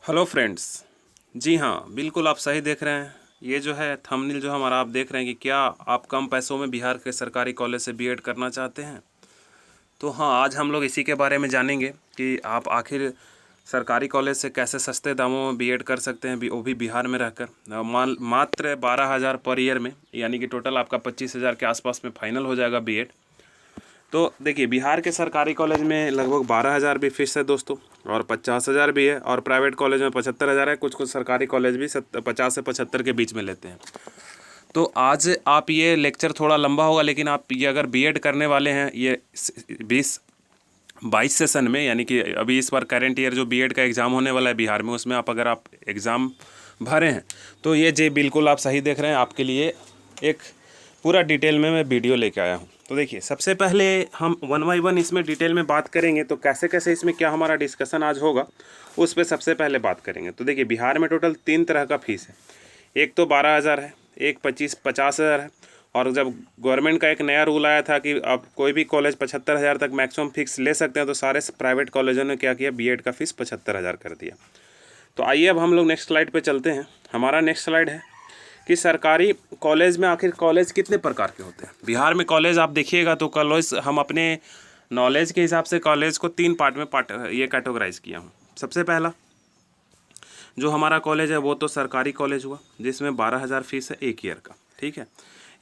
Hello friends. जी हाँ, बिल्कुल आप सही देख रहे हैं। ये जो है थंबनेल जो हमारा आप देख रहे हैं कि क्या आप कम पैसों में बिहार के सरकारी कॉलेज से बीएड करना चाहते हैं। तो हाँ, आज हम लोग इसी के बारे में जानेंगे कि आप आखिर सरकारी कॉलेज से कैसे सस्ते दामों में बीएड कर सकते हैं, वो भी बिहार में रहकर। मात्र 12,000 पर ईयर में, यानी कि टोटल आपका 25,000 के आसपास में फाइनल हो जाएगा बीएड। तो देखिए, बिहार के सरकारी कॉलेज में लगभग 12,000 भी फीस है दोस्तों, और 50,000 भी है, और प्राइवेट कॉलेज में 75,000 है। कुछ कुछ सरकारी कॉलेज भी 50 से 75 के बीच में लेते हैं। तो आज आप ये लेक्चर थोड़ा लंबा होगा, लेकिन आप ये अगर बीएड करने वाले हैं ये 20-22 सेशन में, यानी कि अभी इस बार करेंट ईयर जो बीएड का एग्ज़ाम होने वाला है बिहार में, उसमें अगर आप एग्ज़ाम भरे हैं तो ये जे बिल्कुल आप सही देख रहे हैं। आपके लिए एक पूरा डिटेल में मैं वीडियो लेके आया हूँ। तो देखिए, सबसे पहले हम 1 बाई 1 इसमें डिटेल में बात करेंगे। तो कैसे कैसे इसमें क्या हमारा डिस्कशन आज होगा, उस पर सबसे पहले बात करेंगे। तो देखिए, बिहार में टोटल 3 तरह का फीस है। एक तो 12,000 है, एक 50,000 है, और जब गवर्नमेंट का एक नया रूल आया था कि अब कोई भी कॉलेज 75,000 तक मैक्सिमम फीस ले सकते हैं, तो सारे प्राइवेट कॉलेजों ने क्या किया, बीएड का फीस 75,000 कर दिया। तो आइए अब हम लोग नेक्स्ट स्लाइड पे चलते हैं। हमारा नेक्स्ट स्लाइड है कि सरकारी कॉलेज में आखिर कॉलेज कितने प्रकार के होते हैं। बिहार में कॉलेज आप देखिएगा तो कॉलेज हम अपने नॉलेज के हिसाब से कॉलेज को 3 पार्ट में ये कैटेगराइज किया हूँ। सबसे पहला जो हमारा कॉलेज है वो तो सरकारी कॉलेज हुआ, जिसमें 12,000 फीस है 1 ईयर का। ठीक है,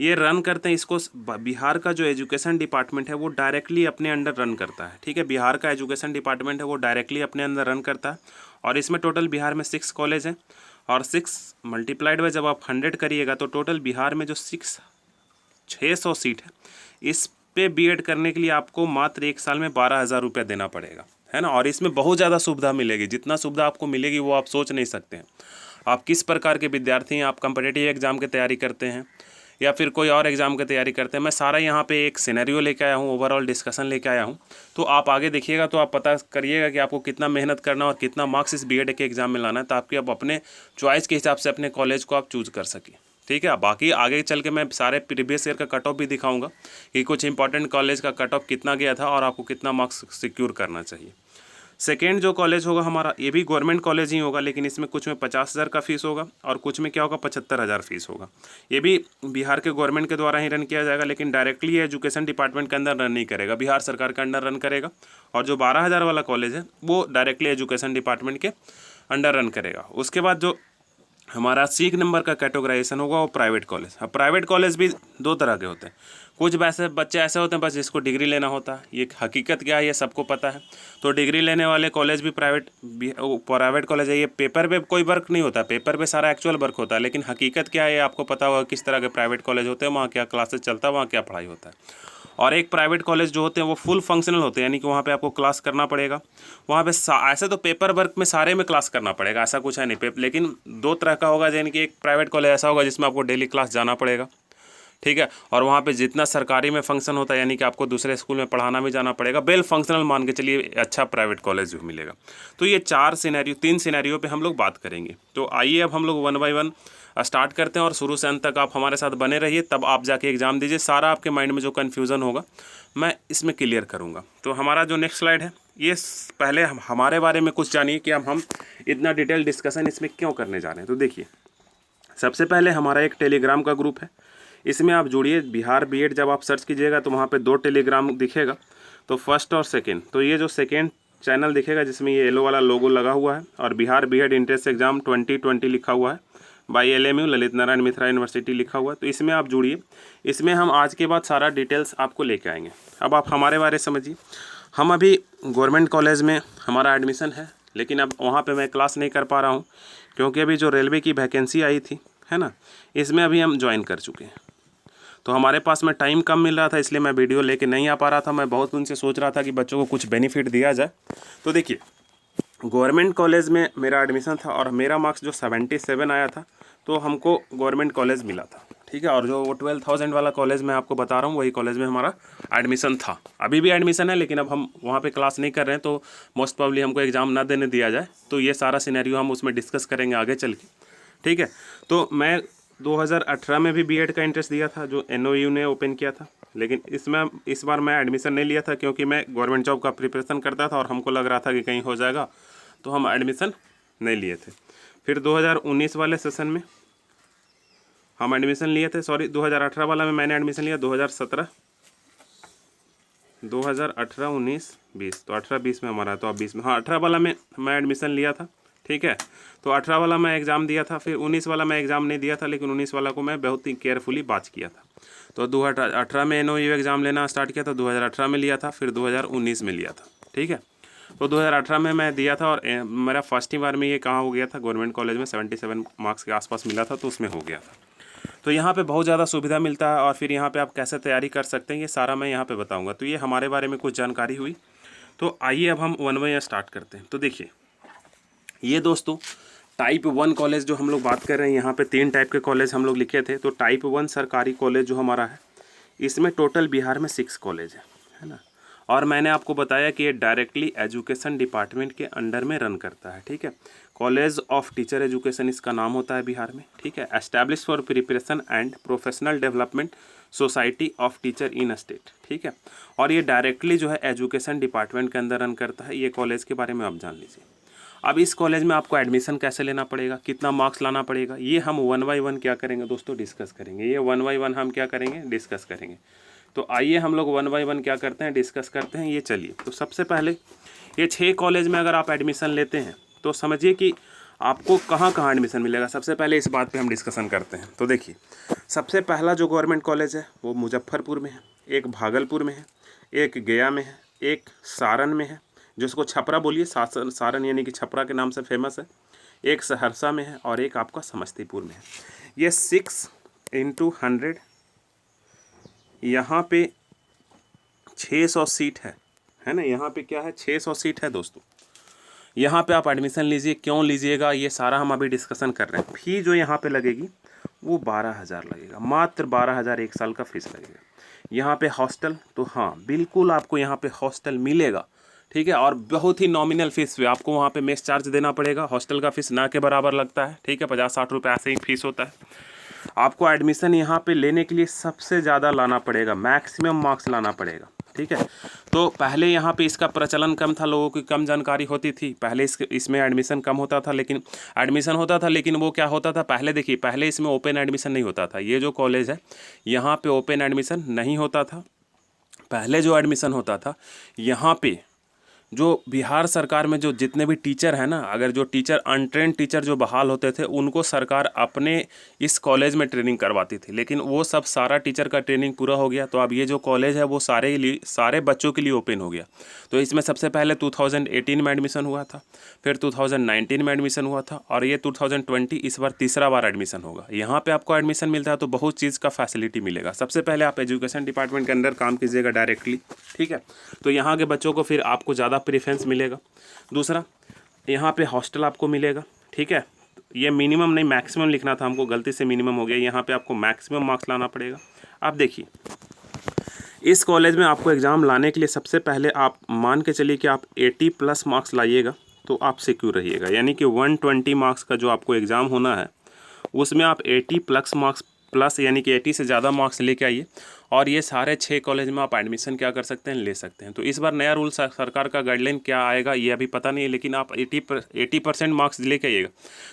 ये रन करते हैं इसको बिहार का जो एजुकेशन डिपार्टमेंट है वो डायरेक्टली अपने अंडर रन करता है। ठीक है, बिहार का एजुकेशन डिपार्टमेंट है वो डायरेक्टली अपने अंदर रन करता है। और इसमें टोटल बिहार में 6 कॉलेज हैं, और 6 मल्टीप्लाइड बाय जब आप 100 करिएगा तो टोटल बिहार में जो 600 सीट है, इस पे बीएड करने के लिए आपको मात्र 1 साल में 12,000 रुपया देना पड़ेगा, है ना। और इसमें बहुत ज़्यादा सुविधा मिलेगी, जितना सुविधा आपको मिलेगी वो आप सोच नहीं सकते हैं। आप किस प्रकार के विद्यार्थी हैं, आप कम्पिटिटिव एग्ज़ाम की तैयारी करते हैं या फिर कोई और एग्ज़ाम की तैयारी करते हैं, मैं सारा यहाँ पे एक सिनेरियो लेके आया हूँ, ओवरऑल डिस्कशन लेके आया हूँ। तो आप आगे देखिएगा तो आप पता करिएगा कि आपको कितना मेहनत करना और कितना मार्क्स इस बीएड के एग्ज़ाम में लाना है, ताकि आप अपने चॉइस के हिसाब से अपने कॉलेज को आप चूज़ कर सकें। ठीक है, बाकी आगे चल के मैं सारे प्रीवियस ईयर का कट ऑफ भी दिखाऊंगा कि कुछ इंपॉर्टेंट कॉलेज का कट ऑफ कितना गया था और आपको कितना मार्क्स सिक्योर करना चाहिए। सेकेंड जो कॉलेज होगा हमारा, ये भी गवर्नमेंट कॉलेज ही होगा, लेकिन इसमें कुछ में 50,000 का फीस होगा और कुछ में क्या होगा, 75,000 फीस होगा। ये भी बिहार के गवर्नमेंट के द्वारा ही रन किया जाएगा, लेकिन डायरेक्टली एजुकेशन डिपार्टमेंट के अंदर रन नहीं करेगा, बिहार सरकार के अंडर रन करेगा। और जो 12,000 वाला कॉलेज है वो डायरेक्टली एजुकेशन डिपार्टमेंट के अंडर रन करेगा। उसके बाद जो हमारा सी नंबर का कैटेगराइजेशन होगा वो प्राइवेट कॉलेज। अब प्राइवेट कॉलेज भी 2 तरह के होते हैं। कुछ वैसे बच्चे ऐसे होते हैं बस जिसको डिग्री लेना होता है, ये हकीकत क्या है ये सबको पता है। तो डिग्री लेने वाले कॉलेज भी प्राइवेट कॉलेज है। ये पेपर पे कोई वर्क नहीं होता, पेपर पे सारा एक्चुअल वर्क होता है, लेकिन हकीकत क्या है ये आपको पता होगा, किस तरह के प्राइवेट कॉलेज होते हैं, वहाँ क्या क्लासेस चलता है, वहाँ क्या पढ़ाई होता है। और एक प्राइवेट कॉलेज जो होते हैं वो फुल फंक्शनल होते हैं, यानी कि वहाँ पे आपको क्लास करना पड़ेगा। वहाँ पे ऐसे तो पेपर वर्क में सारे में क्लास करना पड़ेगा, ऐसा कुछ है नहीं लेकिन 2 तरह का होगा, यानी कि एक प्राइवेट कॉलेज ऐसा होगा जिसमें आपको डेली क्लास जाना पड़ेगा। ठीक है, और वहाँ पे जितना सरकारी में फंक्शन होता है, यानी कि आपको दूसरे स्कूल में पढ़ाना भी जाना पड़ेगा, वेल फंक्शनल मान के चलिए, अच्छा प्राइवेट कॉलेज भी मिलेगा। तो ये 3 सिनेरियो पे हम लोग बात करेंगे। तो आइए अब हम लोग 1 बाई 1 स्टार्ट करते हैं, और शुरू से अंत तक आप हमारे साथ बने रहिए, तब आप जाके एग्ज़ाम दीजिए। सारा आपके माइंड में जो कन्फ्यूज़न होगा मैं इसमें क्लियर करूँगा। तो हमारा जो नेक्स्ट स्लाइड है, ये पहले हमारे बारे में कुछ जानिए कि अब हम इतना डिटेल डिस्कशन इसमें क्यों करने जा रहे हैं। तो देखिए, सबसे पहले हमारा एक टेलीग्राम का ग्रुप है, इसमें आप जुड़िए। बिहार बीएड जब आप सर्च कीजिएगा तो वहाँ पे 2 टेलीग्राम दिखेगा, तो फर्स्ट और सेकंड। तो ये जो सेकंड चैनल दिखेगा जिसमें ये येलो वाला लोगो लगा हुआ है और बिहार बीएड इंट्रेंस एग्जाम 2020 लिखा हुआ है, by LMU Lalit Narayan Mishra university लिखा हुआ है, तो इसमें आप जुड़िए। इसमें हम आज के बाद सारा डिटेल्स आपको लेके आएंगे। अब आप हमारे बारे समझिए। हम अभी गवर्नमेंट कॉलेज में हमारा एडमिशन है, लेकिन अब वहाँ पे मैं क्लास नहीं कर पा रहा हूँ, क्योंकि अभी जो रेलवे की वैकेंसी आई थी, है ना, इसमें अभी हम ज्वाइन कर चुके हैं। तो हमारे पास में टाइम कम मिल रहा था, इसलिए मैं वीडियो लेके नहीं आ पा रहा था। मैं बहुत दिन से सोच रहा था कि बच्चों को कुछ बेनिफिट दिया जाए। तो देखिए, गवर्नमेंट कॉलेज में मेरा एडमिशन था और मेरा मार्क्स जो 77 आया था, तो हमको गवर्नमेंट कॉलेज मिला था। ठीक है, और जो वो 12,000 वाला कॉलेज मैं आपको बता रहा हूँ, वही कॉलेज में हमारा एडमिशन था। अभी भी एडमिशन है, लेकिन अब हम वहाँ पे क्लास नहीं कर रहे हैं, तो मोस्ट प्रॉब्ली हमको एग्ज़ाम ना देने दिया जाए। तो ये सारा सिनेरियो हम उसमें डिस्कस करेंगे आगे चल के। ठीक है, तो मैं 2018 में भी बीएड का इंटरेस्ट दिया था, जो NOU ने ओपन किया था, लेकिन इस बार मैं एडमिशन नहीं लिया था, क्योंकि मैं गवर्नमेंट जॉब का प्रिपरेशन करता था और हमको लग रहा था कि कहीं हो जाएगा, तो हम एडमिशन नहीं लिए थे। फिर 2019 वाले सेशन में हम एडमिशन लिए थे, सॉरी 2018 वाला में मैंने एडमिशन लिया, 2017, 2018, 19, 20, तो 18-20 में हमारा, तो अब 20 में, हाँ 18 वाला में मैं एडमिशन लिया था, ठीक है। तो 18 वाला मैं एग्ज़ाम दिया था, फिर 19 वाला मैं एग्ज़ाम नहीं दिया था, लेकिन 19 वाला को मैं बहुत ही केयरफुली बाच किया था। तो 2018 में NOU एग्ज़ाम लेना स्टार्ट किया था, 2018 में लिया था, फिर 2019 में लिया था, ठीक है। तो 2018 में मैं दिया था और मेरा फर्स्ट ही बार में ये कहाँ हो गया था, गवर्नमेंट कॉलेज में 77 मार्क्स के आसपास मिला था, तो उसमें हो गया था। तो यहाँ पे बहुत ज़्यादा सुविधा मिलता है, और फिर यहाँ पे आप कैसे तैयारी कर सकते हैं ये सारा मैं यहाँ पे बताऊँगा। तो ये हमारे बारे में कुछ जानकारी हुई। तो आइए अब हम 1 बाय स्टार्ट करते हैं। तो देखिए ये दोस्तों टाइप 1 कॉलेज जो हम लोग बात कर रहे हैं, यहाँ पे 3 टाइप के कॉलेज हम लोग लिखे थे। तो टाइप 1 सरकारी कॉलेज जो हमारा है, इसमें टोटल बिहार में 6 कॉलेज है ना। और मैंने आपको बताया कि ये डायरेक्टली एजुकेशन डिपार्टमेंट के अंडर में रन करता है, ठीक है। कॉलेज ऑफ टीचर एजुकेशन इसका नाम होता है बिहार में, ठीक है। Establish for preparation and professional development society of teacher in state, ठीक है। और ये डायरेक्टली जो है एजुकेशन डिपार्टमेंट के अंदर रन करता है। ये कॉलेज के बारे में आप जान लीजिए। अब इस कॉलेज में आपको एडमिशन कैसे लेना पड़ेगा, कितना मार्क्स लाना पड़ेगा, ये हम 1 बाय 1 क्या करेंगे दोस्तों, डिस्कस करेंगे। ये 1 बाय 1 हम क्या करेंगे, डिस्कस करेंगे। तो आइए हम लोग 1 बाय 1 क्या करते हैं, डिस्कस करते हैं। ये चलिए, तो सबसे पहले ये 6 कॉलेज में अगर आप एडमिशन लेते हैं तो समझिए कि आपको कहाँ कहाँ एडमिशन मिलेगा। सबसे पहले इस बात पे हम डिस्कशन करते हैं। तो देखिए सबसे पहला जो गवर्नमेंट कॉलेज है वो मुजफ्फरपुर में है, एक भागलपुर में है, एक गया में है, एक सारण में है, जिसको छपरा बोलिए, सारण यानी कि छपरा के नाम से फेमस है, एक सहरसा में है, और एक आपका समस्तीपुर में है। ये 6×100 यहाँ पे 600 सीट है ना। यहाँ पे क्या है, 600 सीट है दोस्तों। यहाँ पे आप एडमिशन लीजिए। क्यों लीजिएगा ये सारा हम अभी डिस्कशन कर रहे हैं। फी जो यहाँ पे लगेगी वो 12,000 लगेगा, मात्र 12,000 एक साल का फीस लगेगा। यहाँ पे हॉस्टल, तो हाँ बिल्कुल आपको यहाँ पे हॉस्टल मिलेगा, ठीक है। और बहुत ही नॉमिनल फीस पे आपको वहाँ पे मेस चार्ज देना पड़ेगा। हॉस्टल का फीस ना के बराबर लगता है, ठीक है। 50-60 रुपये ऐसे ही फीस होता है। आपको एडमिशन यहाँ पे लेने के लिए सबसे ज़्यादा लाना पड़ेगा, मैक्सिमम मार्क्स लाना पड़ेगा, ठीक है। तो पहले यहाँ पे इसका प्रचलन कम था, लोगों की कम जानकारी होती थी। पहले इसमें एडमिशन कम होता था, लेकिन एडमिशन होता था, लेकिन वो क्या होता था, पहले देखिए, पहले इसमें ओपन एडमिशन नहीं होता था। ये जो कॉलेज है यहाँ पे ओपन एडमिशन नहीं होता था। पहले जो एडमिशन होता था यहाँ पे, जो बिहार सरकार में जो जितने भी टीचर हैं ना, अगर जो टीचर अनट्रेंड टीचर जो बहाल होते थे, उनको सरकार अपने इस कॉलेज में ट्रेनिंग करवाती थी। लेकिन वो सब सारा टीचर का ट्रेनिंग पूरा हो गया। तो अब ये जो कॉलेज है वो सारे बच्चों के लिए ओपन हो गया। तो इसमें सबसे पहले 2018 में एडमिशन हुआ था, फिर 2019 में एडमिशन हुआ था, और ये 2020 इस बार तीसरा बार एडमिशन होगा। यहाँ पर आपको एडमिशन मिलता है तो बहुत चीज़ का फैसिलिटी मिलेगा। सबसे पहले आप एजुकेशन डिपार्टमेंट के अंदर काम कीजिएगा डायरेक्टली, ठीक है। तो यहाँ के बच्चों को फिर आपको ज़्यादा प्रेफरेंस मिलेगा। दूसरा, यहाँ पे हॉस्टल आपको मिलेगा, ठीक है। ये मिनिमम नहीं मैक्सिमम लिखना था हमको, गलती से मिनिमम हो गया। यहाँ पे आपको मैक्सिमम मार्क्स लाना पड़ेगा। आप देखिए इस कॉलेज में आपको एग्ज़ाम लाने के लिए सबसे पहले आप मान के चलिए कि आप 80+ मार्क्स लाइएगा तो आप सिक्योर रहिएगा। यानी कि 120 मार्क्स का जो आपको एग्ज़ाम होना है उसमें आप 80+ मार्क्स प्लस यानी कि 80 से ज़्यादा मार्क्स लेके आइए, और ये सारे 6 कॉलेज में आप एडमिशन क्या कर सकते हैं, ले सकते हैं। तो इस बार नया रूल सरकार का गाइडलाइन क्या आएगा ये अभी पता नहीं है, लेकिन आप 80% मार्क्स लेके आइएगा।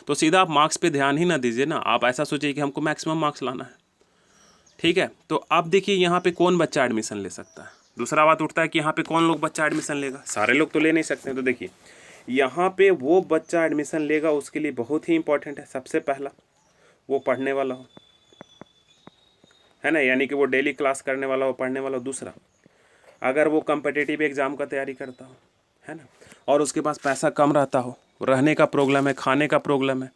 तो सीधा आप मार्क्स पे ध्यान ही ना दीजिए ना, आप ऐसा सोचिए कि हमको मैक्सिमम मार्क्स लाना है, ठीक है। तो अब देखिए यहाँ पे कौन बच्चा एडमिशन ले सकता है। दूसरा बात उठता है कि यहाँ पे कौन लोग बच्चा एडमिशन लेगा, सारे लोग तो ले नहीं सकते हैं। तो देखिए यहाँ पे वो बच्चा एडमिशन लेगा उसके लिए बहुत ही इंपॉर्टेंट है, सबसे पहला वो पढ़ने वाला हो, है ना, यानी कि वो डेली क्लास करने वाला हो, पढ़ने वाला हो। दूसरा, अगर वो कम्पिटिटिव एग्ज़ाम का तैयारी करता हो, है ना, और उसके पास पैसा कम रहता हो, रहने का प्रॉब्लम है, खाने का प्रॉब्लम है,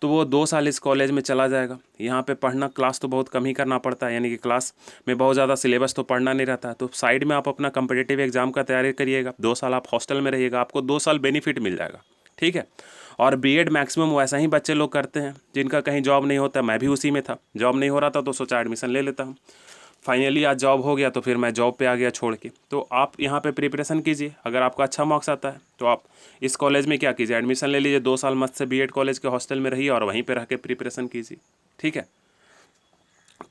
तो वो 2 साल इस कॉलेज में चला जाएगा। यहाँ पे पढ़ना, क्लास तो बहुत कम ही करना पड़ता है, यानी कि क्लास में बहुत ज़्यादा सिलेबस तो पढ़ना नहीं रहता है। तो साइड में आप अपना कम्पिटिटिव एग्ज़ाम का तैयारी करिएगा, 2 साल आप हॉस्टल में रहिएगा, आपको 2 साल बेनिफिट मिल जाएगा, ठीक है। और बीएड मैक्सिमम वैसा ही बच्चे लोग करते हैं जिनका कहीं जॉब नहीं होता। मैं भी उसी में था, जॉब नहीं हो रहा था तो सोचा एडमिशन ले लेता हूँ। फाइनली आज जॉब हो गया तो फिर मैं जॉब पे आ गया छोड़ के। तो आप यहाँ पे प्रिपरेशन कीजिए, अगर आपका अच्छा मार्क्स आता है तो आप इस कॉलेज में क्या कीजिए, एडमिशन ले लीजिए। 2 साल मस्त से बीएड कॉलेज के हॉस्टल में रहिए और वहीं पे रह के प्रिपरेशन कीजिए, ठीक है।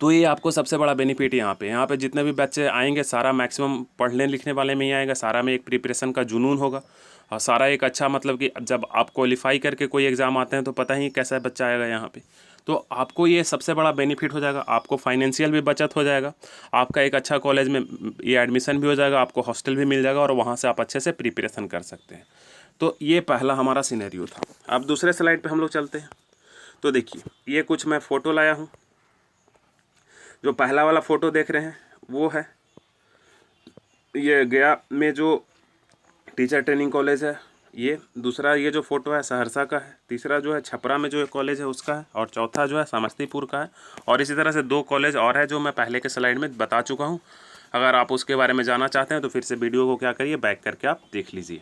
तो ये आपको सबसे बड़ा बेनिफिट यहाँ पे जितने भी बच्चे आएंगे सारा मैक्सिमम पढ़ने लिखने वाले में ही आएगा, सारा में एक प्रिपरेशन का जुनून होगा। और सारा एक अच्छा मतलब कि जब आप क्वालिफाई करके कोई एग्ज़ाम आते हैं तो पता ही कैसा बच्चा आएगा यहाँ पे। तो आपको ये सबसे बड़ा बेनिफिट हो जाएगा, आपको फाइनेंशियल भी बचत हो जाएगा, आपका एक अच्छा कॉलेज में ये एडमिशन भी हो जाएगा, आपको हॉस्टल भी मिल जाएगा और वहाँ से आप अच्छे से प्रिपरेशन कर सकते हैं। तो ये पहला हमारा सिनेरियो था। अब दूसरे स्लाइड पे हम लोग चलते हैं। तो देखिए ये कुछ मैं फ़ोटो लाया हूँ। जो पहला वाला फ़ोटो देख रहे हैं वो है ये गया में जो टीचर ट्रेनिंग कॉलेज है। ये दूसरा ये जो फ़ोटो है सहरसा का है। तीसरा जो है छपरा में जो कॉलेज है उसका है। और चौथा जो है समस्तीपुर का है। और इसी तरह से 2 कॉलेज और है जो मैं पहले के स्लाइड में बता चुका हूँ। अगर आप उसके बारे में जानना चाहते हैं तो फिर से वीडियो को क्या करिए, बैक करके आप देख लीजिए।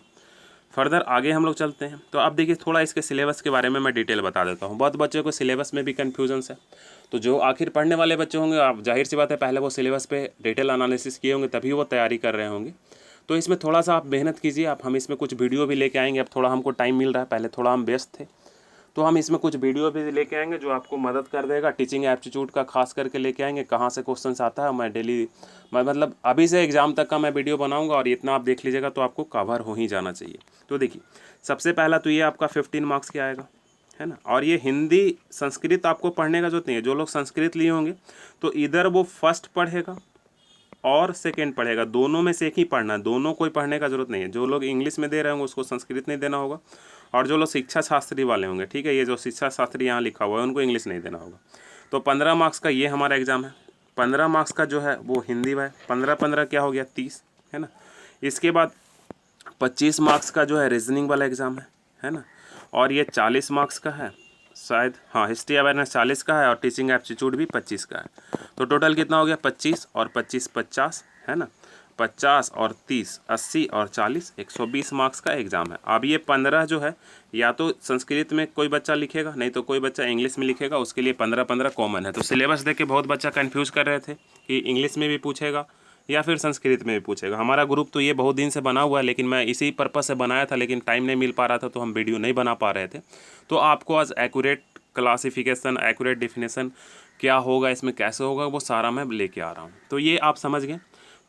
फर्दर आगे हम लोग चलते हैं। तो आप देखिए थोड़ा इसके सिलेबस के बारे में मैं डिटेल बता देता हूँ। बहुत बच्चों को सिलेबस में भी कन्फ्यूजन्स है। तो जो आखिर पढ़ने वाले बच्चे होंगे, आप जाहिर सी बात है पहले वो सिलेबस पे डिटेल एनालिसिस किए होंगे तभी वो तैयारी कर रहे होंगे। तो इसमें थोड़ा सा आप मेहनत कीजिए। आप हम इसमें कुछ वीडियो भी लेके आएंगे। अब थोड़ा हमको टाइम मिल रहा है, पहले थोड़ा हम व्यस्त थे, तो हम इसमें कुछ वीडियो भी लेके आएंगे जो आपको मदद कर देगा। टीचिंग एप्टीट्यूड का खास करके लेके आएंगे, कहाँ से क्वेश्चंस आता है। मैं मतलब अभी से एग्ज़ाम तक का मैं वीडियो बनाऊंगा और इतना आप देख लीजिएगा तो आपको कवर हो ही जाना चाहिए। तो देखिए सबसे पहला तो ये आपका 15 मार्क्स के आएगा, है ना। और ये हिंदी संस्कृत आपको पढ़ने का जरूरत नहीं है। जो लोग संस्कृत लिए होंगे तो इधर वो फर्स्ट पढ़ेगा और सेकेंड पढ़ेगा, दोनों में से एक ही पढ़ना है। दोनों कोई पढ़ने का जरूरत नहीं है। जो लोग इंग्लिश में दे रहे होंगे उसको संस्कृत नहीं देना होगा। और जो लोग शिक्षा शास्त्री वाले होंगे, ठीक है, ये जो शिक्षा शास्त्री यहाँ लिखा हुआ है उनको इंग्लिश नहीं देना होगा। तो 15 मार्क्स का ये हमारा एग्ज़ाम है। 15 मार्क्स का जो है वो हिंदी है। 15 क्या हो गया 30, है ना। इसके बाद 25 मार्क्स का जो है रीजनिंग वाला एग्ज़ाम है ना। और ये 40 मार्क्स का है शायद, हाँ, हिस्ट्री अवेयरनेस 40 का है और टीचिंग एप्टीट्यूड भी 25 का है। तो टोटल कितना हो गया 25 और 25 50, है ना। 50 और 30 80 और 40 120 मार्क्स का एग्ज़ाम है। अब ये 15 जो है या तो संस्कृत में कोई बच्चा लिखेगा, नहीं तो कोई बच्चा इंग्लिश में लिखेगा। उसके लिए 15 कॉमन है। तो सिलेबस देख के बहुत बच्चा कन्फ्यूज़ कर रहे थे कि इंग्लिश में भी पूछेगा या फिर संस्कृत में भी पूछेगा। हमारा ग्रुप तो ये बहुत दिन से बना हुआ है, लेकिन मैं इसी पर्पज़ से बनाया था, लेकिन टाइम नहीं मिल पा रहा था तो हम वीडियो नहीं बना पा रहे थे। तो आपको आज एक्यूरेट क्लासिफिकेशन, एक्यूरेट डिफिनेशन क्या होगा, इसमें कैसे होगा, वो सारा मैं लेके आ रहा हूँ। तो ये आप समझ गए।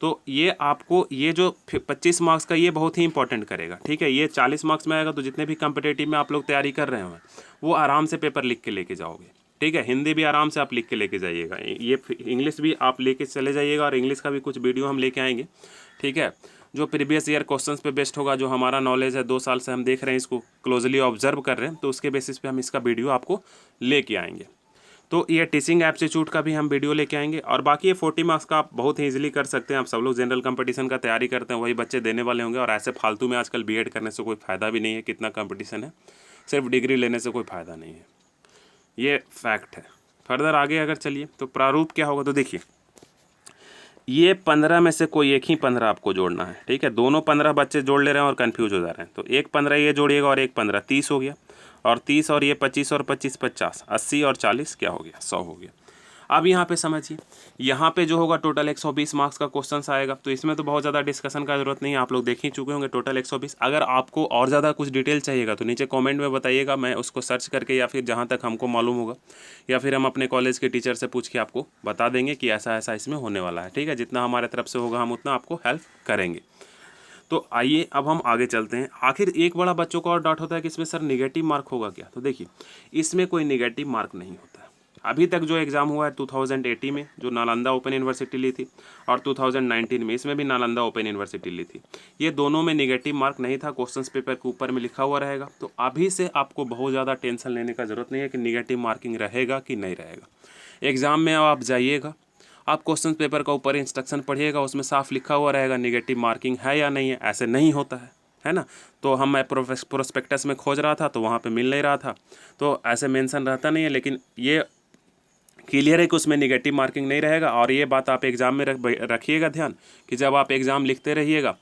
तो ये आपको ये जो 25 मार्क्स का ये बहुत ही इंपॉर्टेंट करेगा, ठीक है। ये 40 मार्क्स में आएगा तो जितने भी कम्पिटेटिव में आप लोग तैयारी कर रहे हो वो आराम से पेपर लिख के लेके जाओगे, ठीक है। हिंदी भी आराम से आप लिख के लेके जाइएगा। ये इंग्लिश भी आप लेके चले जाइएगा और इंग्लिश का भी कुछ वीडियो हम लेके आएंगे, ठीक है, जो प्रीवियस ईयर क्वेश्चंस पे बेस्ड होगा। जो हमारा नॉलेज है 2 साल से हम देख रहे हैं, इसको क्लोजली ऑब्जर्व कर रहे हैं, तो उसके बेसिस पे हम इसका वीडियो आपको लेके आएंगे। तो ये टीचिंग एप्टीट्यूड का भी हम वीडियो लेके आएंगे। और बाकी ये 40 मार्क्स का आप बहुत ही ईजिली कर सकते हैं। आप सब लोग जनरल कंपटीशन का तैयारी करते हैं, वही बच्चे देने वाले होंगे। और ऐसे फालतू में आजकल बीएड करने से कोई फ़ायदा भी नहीं है। कितना कंपटीशन है, सिर्फ डिग्री लेने से कोई फ़ायदा नहीं है, ये फैक्ट है। फर्दर आगे अगर चलिए तो प्रारूप क्या होगा। तो देखिए ये 15 में से कोई एक ही 15 आपको जोड़ना है, ठीक है। दोनों 15 बच्चे जोड़ ले रहे हैं और कन्फ्यूज हो जा रहे हैं। तो एक 15 ये जोड़िएगा और एक 15 30 हो गया। और 30 और ये 25 और 25 50 80 और 40 क्या हो गया 100 हो गया। अब यहाँ पे समझिए, यहाँ पे जो होगा टोटल 120 मार्क्स का क्वेश्चन आएगा। तो इसमें तो बहुत ज़्यादा डिस्कशन का जरूरत नहीं है, आप लोग देख ही चुके होंगे टोटल 120। अगर आपको और ज़्यादा कुछ डिटेल चाहिएगा तो नीचे कमेंट में बताइएगा, मैं उसको सर्च करके या फिर जहाँ तक हमको मालूम होगा या फिर हम अपने कॉलेज के टीचर से पूछ के आपको बता देंगे कि ऐसा ऐसा इसमें होने वाला है, ठीक है। जितना हमारे तरफ से होगा हम उतना आपको हेल्प करेंगे। तो आइए अब हम आगे चलते हैं। आखिर एक बड़ा बच्चों को और डाउट होता है कि इसमें सर निगेटिव मार्क होगा क्या। तो देखिए इसमें कोई निगेटिव मार्क नहीं होता है। अभी तक जो एग्ज़ाम हुआ है 2018 में जो नालंदा ओपन यूनिवर्सिटी ली थी, और 2019 में इसमें भी नालंदा ओपन यूनिवर्सिटी ली थी, ये दोनों में निगेटिव मार्क नहीं था। क्वेश्चंस पेपर के ऊपर में लिखा हुआ रहेगा। तो अभी से आपको बहुत ज़्यादा टेंशन लेने का ज़रूरत नहीं है कि निगेटिव मार्किंग रहेगा कि नहीं रहेगा। एग्ज़ाम में आप जाइएगा, आप क्वेश्चन पेपर का ऊपर इंस्ट्रक्शन पढ़िएगा, उसमें साफ लिखा हुआ रहेगा निगेटिव मार्किंग है या नहीं है। ऐसे नहीं होता है ना। तो मैं प्रोस्पेक्टस में खोज रहा था तो वहाँ पे मिल नहीं रहा था, तो ऐसे मेंशन रहता नहीं है। लेकिन ये क्लियर है कि उसमें निगेटिव मार्किंग नहीं रहेगा। और ये बात आप एग्ज़ाम में रखिएगा ध्यान कि जब आप एग्ज़ाम लिखते रहिएगा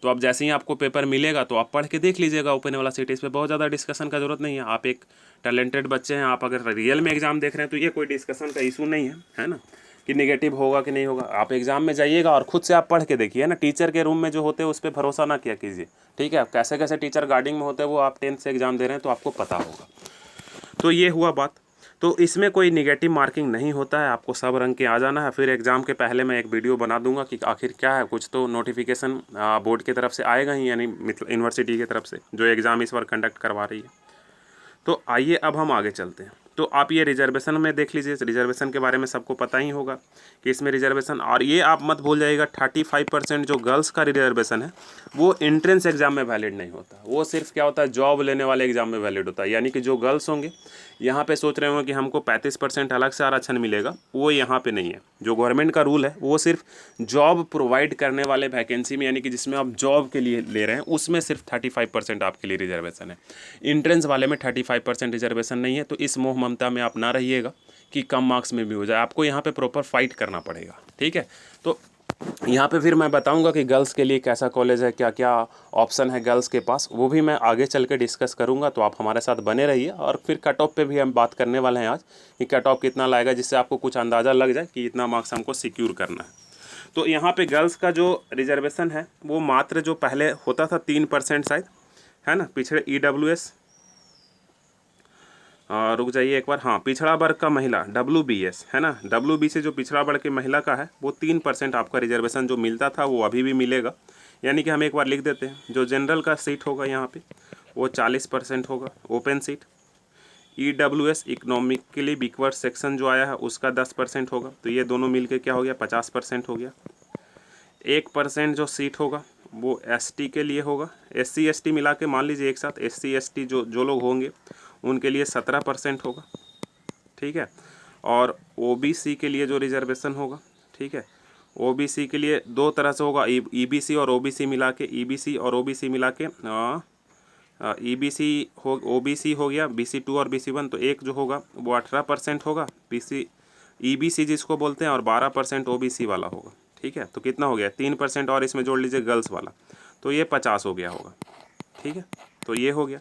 तो अब जैसे ही आपको पेपर मिलेगा तो आप पढ़ के देख लीजिएगा ओपन वाला सीट। इस पर बहुत ज़्यादा डिस्कशन का ज़रूरत नहीं है। आप एक टैलेंटेड बच्चे हैं, आप अगर रियल में एग्ज़ाम देख रहे हैं तो ये कोई डिस्कशन का इशू नहीं है ना, कि निगेटिव होगा कि नहीं होगा। आप एग्ज़ाम में जाइएगा और खुद से आप पढ़ के देखिए ना। टीचर के रूम में जो होते हैं उस पर भरोसा ना किया कीजिए, ठीक है। कैसे कैसे टीचर गार्डिंग में होते हैं वो आप 10th से एग्ज़ाम दे रहे हैं तो आपको पता होगा। तो ये हुआ बात। तो इसमें कोई निगेटिव मार्किंग नहीं होता है, आपको सब रंग के आ जाना है। फिर एग्ज़ाम के पहले मैं एक वीडियो बना दूंगा कि आखिर क्या है, कुछ तो नोटिफिकेशन बोर्ड की तरफ से आएगा ही, यानी यूनिवर्सिटी की तरफ से जो एग्ज़ाम इस बार कंडक्ट करवा रही है। तो आइए अब हम आगे चलते हैं। तो आप ये रिजर्वेशन में देख लीजिए, रिजर्वेशन के बारे में सबको पता ही होगा कि इसमें रिजर्वेशन, और ये आप मत भूल जाइएगा 35% जो गर्ल्स का रिजर्वेशन है वो एंट्रेंस एग्ज़ाम में वैलिड नहीं होता, वो सिर्फ क्या होता है जॉब लेने वाले एग्ज़ाम में वैलिड होता है। यानी कि जो गर्ल्स होंगे यहाँ पे सोच रहे होंगे कि हमको 35% अलग से आरक्षण मिलेगा, वो यहाँ पे नहीं है। जो गवर्नमेंट का रूल है वो सिर्फ जॉब प्रोवाइड करने वाले वैकेंसी में, यानी कि जिसमें आप जॉब के लिए ले रहे हैं उसमें सिर्फ 35% आपके लिए रिजर्वेशन है। एंट्रेंस वाले में 35% रिजर्वेशन नहीं है। तो इस मोह ममता में आप ना रहिएगा कि कम मार्क्स में भी हो जाए, आपको यहाँ पे प्रॉपर फाइट करना पड़ेगा, ठीक है। तो यहाँ पे फिर मैं बताऊंगा कि गर्ल्स के लिए कैसा कॉलेज है, क्या क्या ऑप्शन है गर्ल्स के पास, वो भी मैं आगे चल के डिस्कस करूंगा। तो आप हमारे साथ बने रहिए, और फिर कट ऑफ पे भी हम बात करने वाले हैं आज कि कट ऑफ कितना लाएगा, जिससे आपको कुछ अंदाज़ा लग जाए कि इतना मार्क्स हमको सिक्योर करना है। तो यहाँ पे गर्ल्स का जो रिजर्वेशन है वो मात्र जो पहले होता था 3% शायद, है ना, पिछड़े EWS, रुक जाइए एक बार, हाँ, पिछड़ा वर्ग का महिला WBS है ना, WBC जो पिछड़ा वर्ग की महिला का है वो 3% आपका रिजर्वेशन जो मिलता था वो अभी भी मिलेगा। यानी कि हम एक बार लिख देते हैं, जो जनरल का सीट होगा यहाँ पे वो 40% होगा open seat. EWS economically backward section जो आया है उसका 10% होगा। तो ये दोनों मिल के क्या हो गया, 50% हो गया। 1% जो सीट होगा वो ST के लिए होगा। SC ST मिला के मान लीजिए एक साथ SC ST जो लोग होंगे उनके लिए 17% होगा, ठीक है। और OBC के लिए जो रिजर्वेशन होगा, ठीक है, OBC के लिए दो तरह से होगा, EBC और OBC मिला के, EBC और OBC मिला के EBC हो, OBC हो गया, BC2 और BC1। तो एक जो होगा वो 18% होगा EBC जिसको बोलते हैं, और 12% OBC वाला होगा, ठीक है। तो कितना हो गया, 3% और इसमें जोड़ लीजिए गर्ल्स वाला, तो ये 50 हो गया होगा, ठीक है। तो ये हो गया।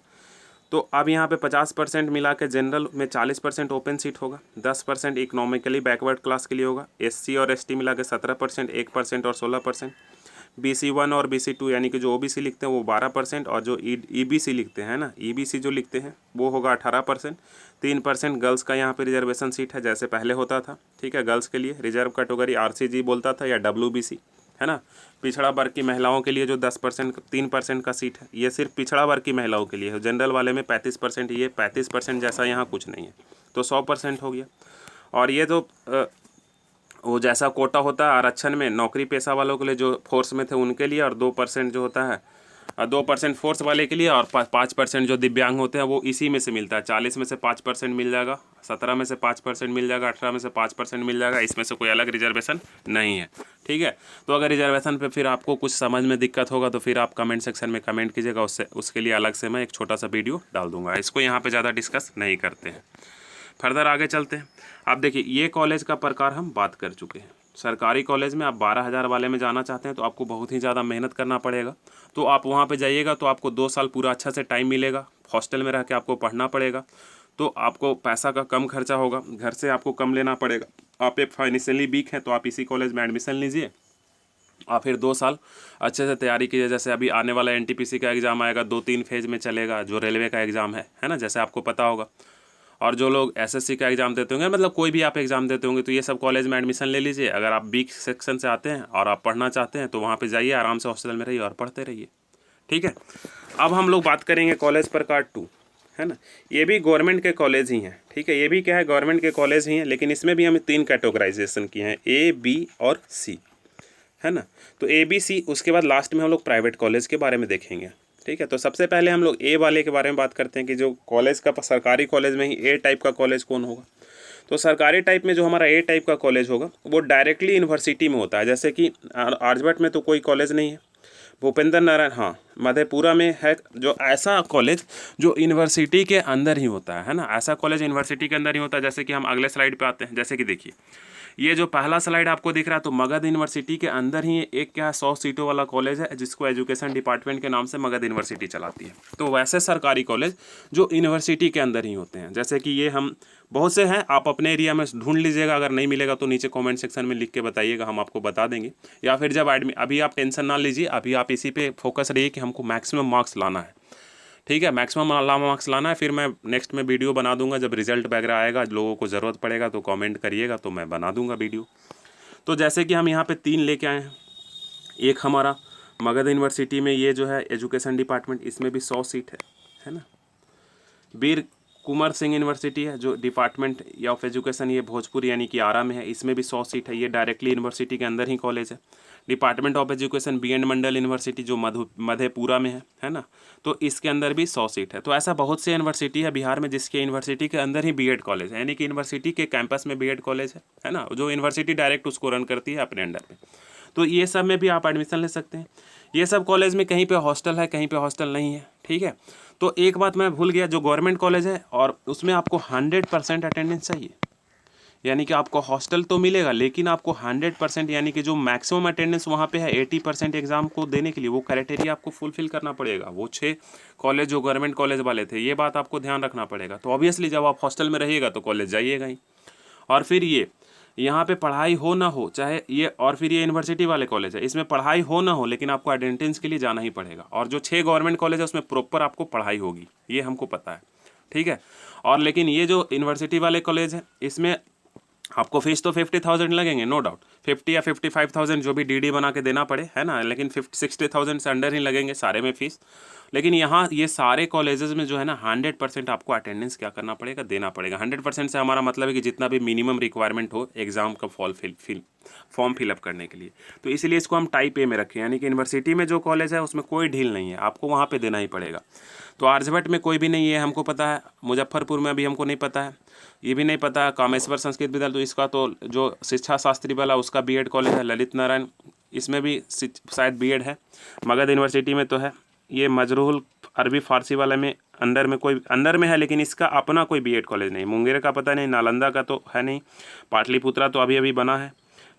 तो अब यहाँ पे 50% मिला के जनरल में 40% ओपन सीट होगा, 10% इकोनॉमिकली बैकवर्ड क्लास के लिए होगा, SC और ST मिला के 17%, 1% और 16%, BC1 और BC2 यानी कि जो OBC लिखते हैं वो 12%, और जो EBC लिखते हैं ना, EBC जो लिखते हैं वो होगा 18%। 3% गर्ल्स का यहाँ पे रिजर्वेशन सीट है जैसे पहले होता था, ठीक है। गर्ल्स के लिए रिजर्व कैटेगरी RCG बोलता था या WBC, है ना। पिछड़ा वर्ग की महिलाओं के लिए जो 10% 3% का सीट है ये सिर्फ पिछड़ा वर्ग की महिलाओं के लिए है। जनरल वाले में 35%, ये 35% जैसा यहाँ कुछ नहीं है, तो 100% हो गया। और ये तो वो जैसा कोटा होता है आरक्षण में नौकरी पेशा वालों के लिए जो फोर्स में थे उनके लिए, और 2% जो होता है 2% फोर्स वाले के लिए, और 5% जो दिव्यांग होते हैं वो इसी में से मिलता है। 40 में से 5% मिल जाएगा, 17 में से 5% मिल जाएगा, 18 में से 5% मिल जाएगा, इसमें से कोई अलग रिजर्वेशन नहीं है, ठीक है। तो अगर रिजर्वेशन पे फिर आपको कुछ समझ में दिक्कत होगा तो फिर आप कमेंट सेक्शन में कमेंट कीजिएगा, उसके लिए अलग से मैं एक छोटा सा वीडियो डाल दूंगा। इसको यहाँ पर ज़्यादा डिस्कस नहीं करते हैं, फर्दर आगे चलते हैं। आप देखिए ये कॉलेज का प्रकार हम बात कर चुके हैं। सरकारी कॉलेज में आप 12,000 वाले में जाना चाहते हैं तो आपको बहुत ही ज़्यादा मेहनत करना पड़ेगा। तो आप वहाँ पे जाइएगा तो आपको 2 साल पूरा अच्छा से टाइम मिलेगा, हॉस्टल में रह के आपको पढ़ना पड़ेगा, तो आपको पैसा का कम खर्चा होगा, घर से आपको कम लेना पड़ेगा। आप एक फाइनेंशियली वीक हैं तो आप इसी कॉलेज में एडमिशन लीजिए, आप फिर 2 साल अच्छे से तैयारी कीजिए। जैसे अभी आने वाला NTPC का एग्ज़ाम आएगा, 2-3 फेज़ में चलेगा, जो रेलवे का एग्ज़ाम है ना, जैसे आपको पता होगा। और जो लोग SSC का एग्ज़ाम देते होंगे, मतलब कोई भी आप एग्ज़ाम देते होंगे, तो ये सब कॉलेज में एडमिशन ले लीजिए। अगर आप बी सेक्शन से आते हैं और आप पढ़ना चाहते हैं तो वहाँ पे जाइए, आराम से हॉस्टल में रहिए और पढ़ते रहिए, ठीक है। अब हम लोग बात करेंगे कॉलेज प्रकार 2, है ना। ये भी गवर्नमेंट के कॉलेज ही हैं, ठीक है। ये भी क्या है, गवर्नमेंट के कॉलेज ही हैं, लेकिन इसमें भी हमें 3 कैटेगराइजेशन किए हैं, A, B और C, है ना। तो A, B, C, उसके बाद लास्ट में हम लोग प्राइवेट कॉलेज के बारे में देखेंगे, ठीक है। तो सबसे पहले हम लोग A वाले के बारे में बात करते हैं कि जो कॉलेज का सरकारी कॉलेज में ही A टाइप का कॉलेज कौन होगा। तो सरकारी टाइप में जो हमारा A टाइप का कॉलेज होगा वो डायरेक्टली यूनिवर्सिटी में होता है। जैसे कि आर्यभट्ट में तो कोई कॉलेज नहीं है, भूपेंद्र नारायण, हाँ, मधेपुरा में है जो ऐसा कॉलेज जो यूनिवर्सिटी के अंदर ही होता है ना। ऐसा कॉलेज यूनिवर्सिटी के अंदर ही होता है। जैसे कि हम अगले स्लाइड पे आते हैं, जैसे कि देखिए ये जो पहला स्लाइड आपको दिख रहा है, तो मगध यूनिवर्सिटी के अंदर ही एक क्या 100 सीटों वाला कॉलेज है जिसको एजुकेशन डिपार्टमेंट के नाम से मगध यूनिवर्सिटी चलाती है। तो वैसे सरकारी कॉलेज जो यूनिवर्सिटी के अंदर ही होते हैं, जैसे कि ये हम बहुत से हैं, आप अपने एरिया में ढूंढ लीजिएगा, अगर नहीं मिलेगा तो नीचे कमेंट सेक्शन में लिख के बताइएगा, हम आपको बता देंगे। या फिर जब अभी आप टेंशन ना लीजिए, अभी आप इसी पे फोकस रहिए कि हमको मैक्सिमम मार्क्स लाना है, ठीक है, मैक्सिमम मार्क्स लाना है। फिर मैं नेक्स्ट में वीडियो बना दूंगा जब रिजल्ट वगैरह आएगा, लोगों को ज़रूरत पड़ेगा तो कमेंट करिएगा तो मैं बना दूंगा वीडियो। तो जैसे कि हम यहाँ पे 3 लेके आए हैं। एक हमारा मगध यूनिवर्सिटी में ये जो है एजुकेशन डिपार्टमेंट, इसमें भी 100 सीट है ना। वीर कुंवर सिंह यूनिवर्सिटी है जो डिपार्टमेंट ऑफ एजुकेशन, ये भोजपुर यानी कि आरा में है, इसमें भी 100 सीट है। ये डायरेक्टली यूनिवर्सिटी के अंदर ही कॉलेज है। Department of education B N Mandal university जो मधेपुरा में है ना, तो इसके अंदर भी 100 सीट है। तो ऐसा बहुत से यूनिवर्सिटी है बिहार में जिसके यूनिवर्सिटी के अंदर ही बीएड कॉलेज है, यानी कि यूनिवर्सिटी के कैंपस में बीएड कॉलेज है ना, जो यूनिवर्सिटी डायरेक्ट उसको रन करती है अपने अंडर पे। तो ये सब में भी आप एडमिशन ले सकते हैं। ये सब कॉलेज में कहीं पे हॉस्टल है, कहीं पे हॉस्टल नहीं है, ठीक है। तो एक बात मैं भूल गया, जो गवर्नमेंट कॉलेज है और उसमें आपको 100% अटेंडेंस चाहिए, यानी कि आपको हॉस्टल तो मिलेगा लेकिन आपको 100% यानी कि जो मैक्सिमम अटेंडेंस वहाँ पे है 80% एग्जाम को देने के लिए, वो क्राइटेरिया आपको फुलफिल करना पड़ेगा। वो 6 कॉलेज जो गवर्नमेंट कॉलेज वाले थे, ये बात आपको ध्यान रखना पड़ेगा। तो ऑब्वियसली जब आप हॉस्टल में रहिएगा तो कॉलेज जाइएगा ही। और फिर ये यहाँ पे पढ़ाई हो ना हो, चाहे ये, और फिर ये यूनिवर्सिटी वाले कॉलेज है, इसमें पढ़ाई हो ना हो लेकिन आपको अटेंडेंस के लिए जाना ही पड़ेगा। और जो 6 गवर्नमेंट कॉलेज है उसमें प्रॉपर आपको पढ़ाई होगी, ये हमको पता है, ठीक है। और लेकिन ये जो यूनिवर्सिटी वाले कॉलेज है इसमें आपको फीस तो 50,000 लगेंगे, नो डाउट, 50 या 55,000 जो भी डीडी बना के देना पड़े, है ना, लेकिन 60,000 से अंडर ही लगेंगे सारे में फीस। लेकिन यहाँ ये सारे कॉलेजेस में जो है ना 100% आपको अटेंडेंस क्या करना पड़ेगा, देना पड़ेगा। 100% से हमारा मतलब है कि जितना भी मिनिमम रिक्वायरमेंट हो एग्जाम का फॉर्म फिलअप करने के लिए। तो इसलिए इसको हम टाइप ए में रखें, यानी कि यूनिवर्सिटी में जो कॉलेज है उसमें कोई ढील नहीं है, आपको वहाँ पर देना ही पड़ेगा। तो आर्यभट्ट में कोई भी नहीं है, हमको पता है। मुजफ्फरपुर में अभी हमको नहीं पता है, ये भी नहीं पता है। कामेश्वर संस्कृत विद्यालय, तो इसका तो जो शिक्षा शास्त्री वाला उसका बीएड कॉलेज है। ललित नारायण, इसमें भी शायद बीएड है। मगध यूनिवर्सिटी में तो है। ये मजरूल अरबी फारसी वाले में अंदर में है, लेकिन इसका अपना कोई बीएड कॉलेज नहीं। मुंगेर का पता नहीं, नालंदा का तो है नहीं, पाटलिपुत्रा तो अभी अभी बना है।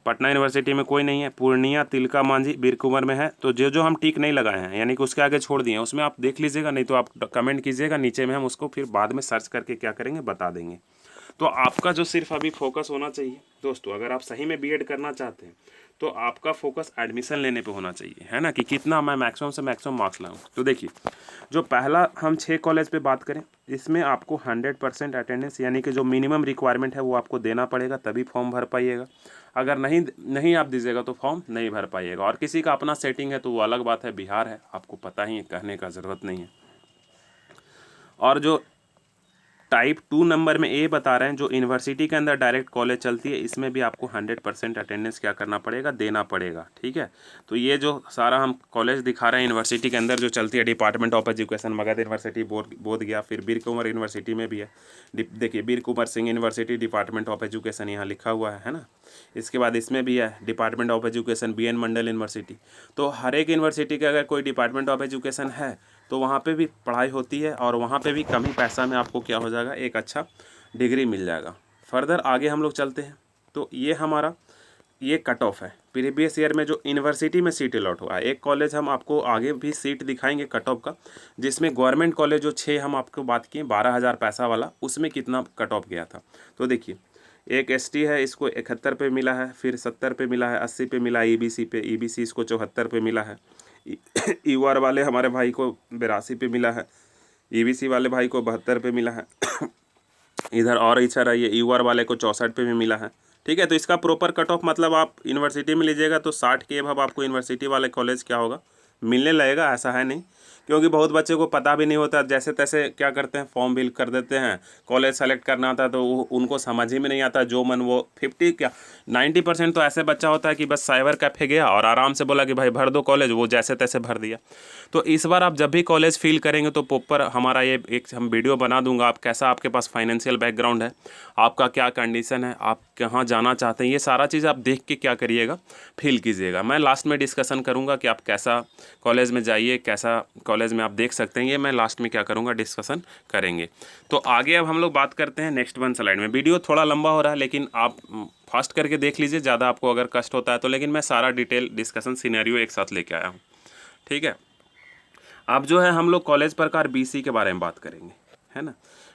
पटना यूनिवर्सिटी में कोई नहीं है। पूर्णिया, तिलका मांझी, बीर कुंवर में है। तो जो हम टिक नहीं लगाए हैं यानी कि उसके आगे छोड़ दिए हैं, उसमें आप देख लीजिएगा, नहीं तो आप कमेंट कीजिएगा नीचे में, हम उसको फिर बाद में सर्च करके क्या करेंगे बता देंगे। तो आपका जो सिर्फ अभी फोकस होना चाहिए दोस्तों, अगर आप सही में बीएड करना चाहते हैं तो आपका फोकस एडमिशन लेने पे होना चाहिए, है ना, कि कितना मैं मैक्सिमम से मैक्सिमम मार्क्स लाऊं। तो देखिए, जो पहला हम 6 कॉलेज पे बात करें, इसमें आपको 100% अटेंडेंस यानी कि जो मिनिमम रिक्वायरमेंट है वो आपको देना पड़ेगा, तभी फॉर्म भर पाइएगा। अगर नहीं आप दीजिएगा तो फॉर्म नहीं भर पाइएगा। और किसी का अपना सेटिंग है तो वो अलग बात है, बिहार है, आपको पता ही है, कहने का ज़रूरत नहीं है। और जो टाइप 2 नंबर में ए बता रहे हैं, जो यूनिवर्सिटी के अंदर डायरेक्ट कॉलेज चलती है, इसमें भी आपको 100% अटेंडेंस क्या करना पड़ेगा, देना पड़ेगा, ठीक है। तो ये जो सारा हम कॉलेज दिखा रहे हैं यूनिवर्सिटी के अंदर जो चलती है, department of education Magadh university बोध गया, फिर बीर कुंवर यूनिवर्सिटी में भी है। देखिए, Bir Kunwar Singh university department of education यहाँ लिखा हुआ है ना। इसके बाद इसमें भी है department of education B N Mandal university. तो हर एक यूनिवर्सिटी के अगर कोई डिपार्टमेंट ऑफ एजुकेशन है तो वहाँ पे भी पढ़ाई होती है, और वहाँ पे भी कम ही पैसा में आपको क्या हो जाएगा, एक अच्छा डिग्री मिल जाएगा। फर्दर आगे हम लोग चलते हैं। तो ये हमारा ये कट ऑफ है प्रीवियस ईयर में जो यूनिवर्सिटी में सीट अलॉट हुआ है। एक कॉलेज हम आपको आगे भी सीट दिखाएंगे कट ऑफ का, जिसमें गवर्नमेंट कॉलेज जो 6 हम आपको बात किए 12,000 पैसा वाला, उसमें कितना कट ऑफ गया था। तो देखिए, एक एसटी है, इसको 71 पे मिला है, फिर 70 पे मिला है, 80 पे मिला है ईबीसी पे, ईबीसी इसको 74 पे मिला है। यूआर वाले हमारे भाई को 82 पे मिला है, ईबीसी वाले भाई को 72 पे मिला है। इधर और इच्छा रही है, यूआर वाले को 64 पे भी मिला है, ठीक है। तो इसका प्रॉपर कट ऑफ मतलब आप यूनिवर्सिटी में लीजिएगा तो 60 के अब आपको यूनिवर्सिटी वाले कॉलेज क्या होगा, मिलने लगेगा, ऐसा है नहीं। क्योंकि बहुत बच्चे को पता भी नहीं होता, जैसे तैसे क्या करते हैं, फॉर्म फिल कर देते हैं, कॉलेज सेलेक्ट करना आता है तो उनको समझ ही में नहीं आता, जो मन वो 50 क्या 90% तो ऐसे बच्चा होता है कि बस साइबर कैफे गया और आराम से बोला कि भाई भर दो कॉलेज, वो जैसे तैसे भर दिया। तो इस बार आप जब भी कॉलेज फिल करेंगे तो प्रॉपर हमारा ये एक हम वीडियो बना दूंगा, आप कैसा, आपके पास फाइनेंशियल बैकग्राउंड है, आपका क्या कंडीशन है, आप कहाँ जाना चाहते हैं, ये सारा चीज़ आप देख के क्या करिएगा, फिल कीजिएगा। मैं लास्ट में डिस्कशन करूँगा कि आप कैसा कॉलेज में जाइए, कैसा कॉलेज में आप देख सकते हैं, ये मैं लास्ट में क्या करूँगा, डिस्कशन करेंगे। तो आगे अब हम लोग बात करते हैं नेक्स्ट 1 स्लाइड में। वीडियो थोड़ा लंबा हो रहा है लेकिन आप फास्ट करके देख लीजिए, ज़्यादा आपको अगर कष्ट होता है तो, लेकिन मैं सारा डिटेल डिस्कशन सिनेरियो एक साथ लेके आया हूँ, ठीक है। अब जो है हम लोग कॉलेज प्रकार बीसी के बारे में बात करेंगे। है ना।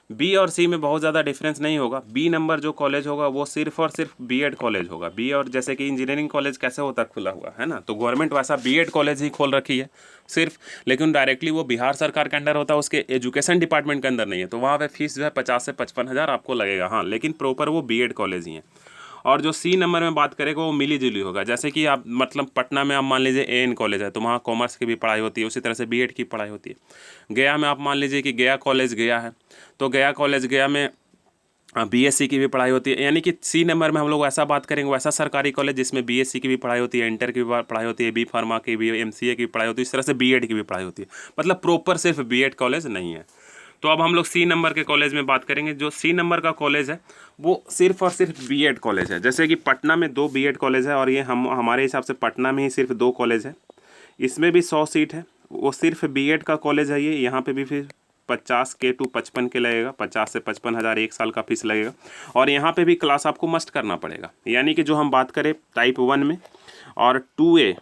बी और सी में बहुत ज़्यादा डिफरेंस नहीं होगा। बी नंबर जो कॉलेज होगा वो सिर्फ और सिर्फ बीएड कॉलेज होगा। बी और जैसे कि इंजीनियरिंग कॉलेज कैसे होता है खुला हुआ, है ना, तो गवर्नमेंट वैसा बीएड कॉलेज ही खोल रखी है सिर्फ, लेकिन डायरेक्टली वो बिहार सरकार के अंडर होता है, उसके एजुकेशन डिपार्टमेंट के अंदर नहीं है, तो वहाँ पे फीस जो है 50 से 55 हज़ार आपको लगेगा, हाँ, लेकिन प्रॉपर वो बीएड कॉलेज ही है। और जो सी नंबर में बात करेगा वो मिली जुली होगा। जैसे कि आप मतलब पटना में आप मान लीजिए एएन कॉलेज है, तो वहाँ कॉमर्स की भी पढ़ाई होती है, उसी तरह से बीएड की पढ़ाई होती है। गया में आप मान लीजिए कि गया कॉलेज गया है, तो गया कॉलेज गया में बीएससी की भी पढ़ाई होती है। यानी कि सी नंबर में हम लोग ऐसा बात करेंगे वैसा सरकारी कॉलेज जिसमें बीएससी की भी पढ़ाई होती है, इंटर की भी पढ़ाई होती है, बी फार्मा की भी, एमसीए की भी पढ़ाई होती है, इस तरह से बीएड की भी पढ़ाई होती है। मतलब प्रॉपर सिर्फ बीएड कॉलेज नहीं है। तो अब हम लोग सी नंबर के कॉलेज में बात करेंगे। जो सी नंबर का कॉलेज है वो सिर्फ और सिर्फ बीएड कॉलेज है। जैसे कि पटना में 2 बीएड कॉलेज है, और ये हमारे हिसाब से पटना में ही सिर्फ 2 कॉलेज है। इसमें भी 100 सीट है, वो सिर्फ बीएड का कॉलेज है ये। यहाँ पे भी फिर 50K to 55K लगेगा, 50 से 55 हज़ार एक साल का फीस लगेगा। और यहाँ पे भी क्लास आपको मस्ट करना पड़ेगा। यानी कि जो हम बात करें टाइप 1 में और 2A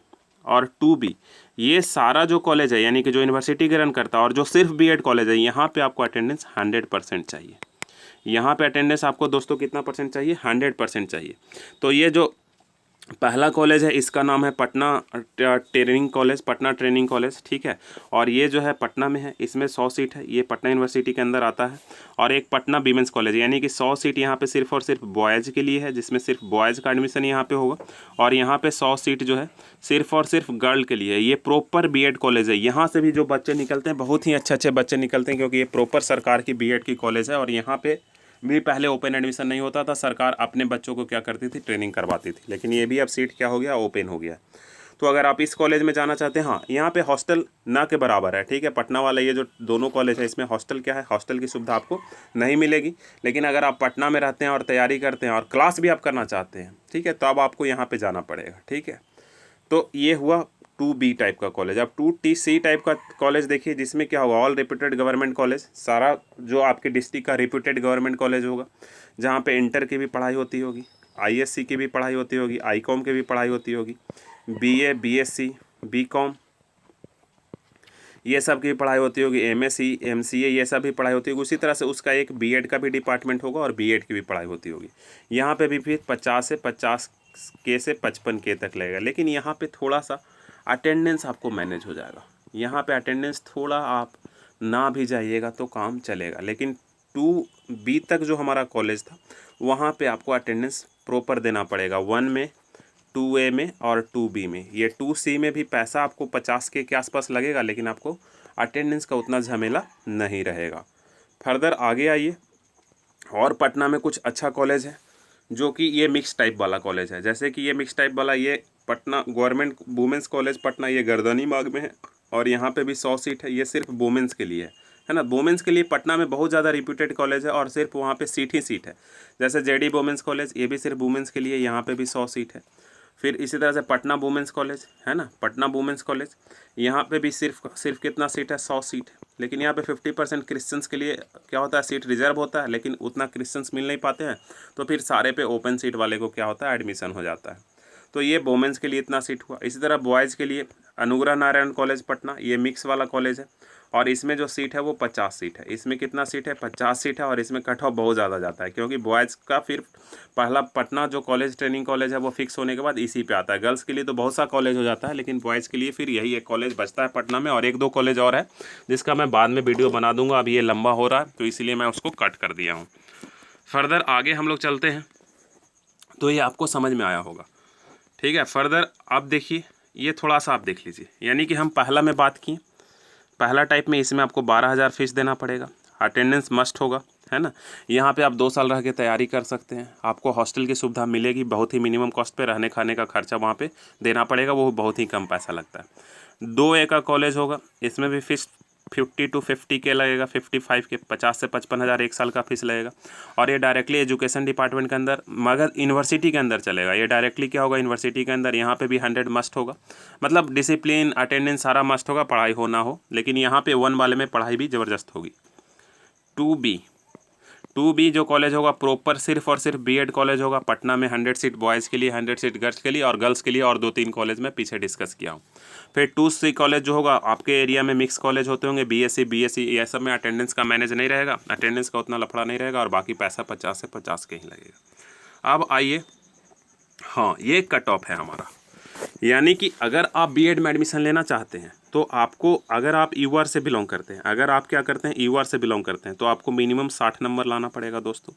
और 2B, ये सारा जो कॉलेज है यानी कि जो यूनिवर्सिटी के रन करता है और जो सिर्फ बीएड कॉलेज है, यहाँ पे आपको अटेंडेंस 100% चाहिए। यहाँ पे अटेंडेंस आपको दोस्तों कितना परसेंट चाहिए? 100% चाहिए। तो ये जो पहला कॉलेज है इसका नाम है Patna training college, Patna training college, ठीक है। और ये जो है पटना में है, इसमें 100 सीट है, ये पटना यूनिवर्सिटी के अंदर आता है। और एक पटना वीमेंस कॉलेज, यानी कि 100 सीट यहाँ पे सिर्फ और सिर्फ बॉयज़ के लिए है, जिसमें सिर्फ बॉयज़ का एडमिशन यहाँ पे होगा। और यहाँ पे 100 सीट जो है सिर्फ और सिर्फ गर्ल के लिए है। ये प्रॉपर बीएड कॉलेज है। यहाँ से भी जो बच्चे निकलते हैं बहुत ही अच्छे बच्चे निकलते हैं, क्योंकि ये प्रॉपर सरकार की बीएड की कॉलेज है। और यहाँ पे भी पहले ओपन एडमिशन नहीं होता था, सरकार अपने बच्चों को क्या करती थी, ट्रेनिंग करवाती थी। लेकिन ये भी अब सीट क्या हो गया, ओपन हो गया। तो अगर आप इस कॉलेज में जाना चाहते हैं, हाँ, यहाँ पे हॉस्टल ना के बराबर है, ठीक है। पटना वाला ये जो दोनों कॉलेज है इसमें हॉस्टल क्या है, हॉस्टल की सुविधा आपको नहीं मिलेगी। लेकिन अगर आप पटना में रहते हैं और तैयारी करते हैं और क्लास भी आप करना चाहते हैं, ठीक है, तो अब आपको यहाँ पर जाना पड़ेगा, ठीक है। तो ये हुआ 2B टाइप का कॉलेज। अब 2TC टाइप का कॉलेज देखिए, जिसमें क्या होगा, ऑल रिप्यूटेड गवर्नमेंट कॉलेज, सारा जो आपके डिस्ट्रिक्ट का रिप्यूटेड गवर्नमेंट कॉलेज होगा, जहाँ पे इंटर की भी पढ़ाई होती होगी, ISC की भी पढ़ाई होती होगी, ICOM की भी पढ़ाई होती होगी, BA BSc BCom ये सब की पढ़ाई होती होगी, MSc MCA ये सब भी पढ़ाई होती होगी। उसी तरह से उसका एक बीएड का भी डिपार्टमेंट होगा और बीएड की भी पढ़ाई होती होगी। यहाँ पे भी फिर 50 से 50K से 55K तक लगेगा। लेकिन यहाँ पे थोड़ा सा अटेंडेंस आपको मैनेज हो जाएगा। यहाँ पे अटेंडेंस थोड़ा आप ना भी जाइएगा तो काम चलेगा। लेकिन 2B तक जो हमारा कॉलेज था वहाँ पे आपको अटेंडेंस प्रॉपर देना पड़ेगा, 1 में, 2A में और 2B में। ये 2C में भी पैसा आपको 50K के आसपास लगेगा, लेकिन आपको अटेंडेंस का उतना झमेला नहीं रहेगा। फर्दर आगे आइए, और पटना में कुछ अच्छा कॉलेज है जो कि ये मिक्स टाइप वाला कॉलेज है। जैसे कि ये मिक्स टाइप वाला, ये Patna government women's college Patna, ये गर्दनी बाग में है। और यहाँ पे भी 100 सीट है, ये सिर्फ वुमेंस के लिए है ना। वुमेंस के लिए पटना में बहुत ज़्यादा रिप्यूटेड कॉलेज है और सिर्फ वहाँ पे सीट ही सीट है। जैसे JD वुमेंस कॉलेज, ये भी सिर्फ वुमेंस के लिए, यहाँ पे भी 100 सीट है। फिर इसी तरह से पटना वुमेंस कॉलेज है ना, पटना वुमेंस कॉलेज, यहाँ पे भी सिर्फ कितना सीट है, 100 सीट है। लेकिन यहाँ पे 50% क्रिश्चियंस के लिए क्या होता है, सीट रिजर्व होता है, लेकिन उतना क्रिश्चियंस मिल नहीं पाते हैं, तो फिर सारे पे ओपन सीट वाले को क्या होता है, एडमिशन हो जाता है। तो ये वुमेंस के लिए इतना सीट हुआ। इसी तरह बॉयज़ के लिए अनुग्रह नारायण कॉलेज पटना, ये मिक्स वाला कॉलेज है, और इसमें जो सीट है वो 50 सीट है। इसमें कितना सीट है, 50 सीट है। और इसमें कट ऑफ बहुत ज़्यादा जाता है, क्योंकि बॉयज़ का फिर पहला पटना जो कॉलेज ट्रेनिंग कॉलेज है वो फिक्स होने के बाद इसी पे आता है। गर्ल्स के लिए तो बहुत सा कॉलेज हो जाता है, लेकिन बॉयज़ के लिए फिर यही एक कॉलेज बचता है पटना में। और 1-2 कॉलेज और है जिसका मैं बाद में वीडियो बना दूंगा, अब ये लंबा हो रहा है तो इसीलिए मैं उसको कट कर दिया हूँ। फर्दर आगे हम लोग चलते हैं, तो ये आपको समझ में आया होगा, ठीक है। फर्दर आप देखिए, ये थोड़ा सा आप देख लीजिए। यानी कि हम पहला में बात किए, पहला टाइप में इसमें आपको 12,000 फीस देना पड़ेगा, अटेंडेंस मस्ट होगा, है ना। यहाँ पे आप 2 साल रह के तैयारी कर सकते हैं। आपको हॉस्टल की सुविधा मिलेगी, बहुत ही मिनिमम कॉस्ट पे, रहने खाने का खर्चा वहाँ पे देना पड़ेगा, वो बहुत ही कम पैसा लगता है। 2A का कॉलेज होगा, इसमें भी फीस 50 to 50K लगेगा, 55K, 50 से 55 हज़ार एक साल का फीस लगेगा। और ये डायरेक्टली एजुकेशन डिपार्टमेंट के अंदर, मगर यूनिवर्सिटी के अंदर चलेगा। ये डायरेक्टली क्या होगा, यूनिवर्सिटी के अंदर। यहाँ पे भी 100 मस्ट होगा, मतलब डिसिप्लिन अटेंडेंस सारा मस्ट होगा, पढ़ाई हो ना हो। लेकिन यहाँ पे 1 वाले में पढ़ाई भी ज़बरदस्त होगी। 2B 2B जो कॉलेज होगा प्रॉपर सिर्फ और सिर्फ बीएड कॉलेज होगा। पटना में 100 सीट बॉयज़ के लिए, 100 सीट गर्ल्स के लिए, और गर्ल्स के लिए और 2-3 कॉलेज में पीछे डिस्कस किया हूँ। फिर 2C कॉलेज जो होगा, आपके एरिया में मिक्स कॉलेज होते होंगे, BSc ये सब में अटेंडेंस का मैनेज नहीं रहेगा, अटेंडेंस का उतना लफड़ा नहीं रहेगा, और बाकी पैसा 50 से 50 के ही लगेगा। अब आइए, हाँ ये कट ऑफ है हमारा, यानी कि अगर आप बीएड में एडमिशन लेना चाहते हैं तो आपको, अगर आप यूआर से बिलोंग करते हैं, अगर आप क्या करते हैं यूआर से बिलोंग करते हैं, तो आपको मिनिमम 60 नंबर लाना पड़ेगा दोस्तों,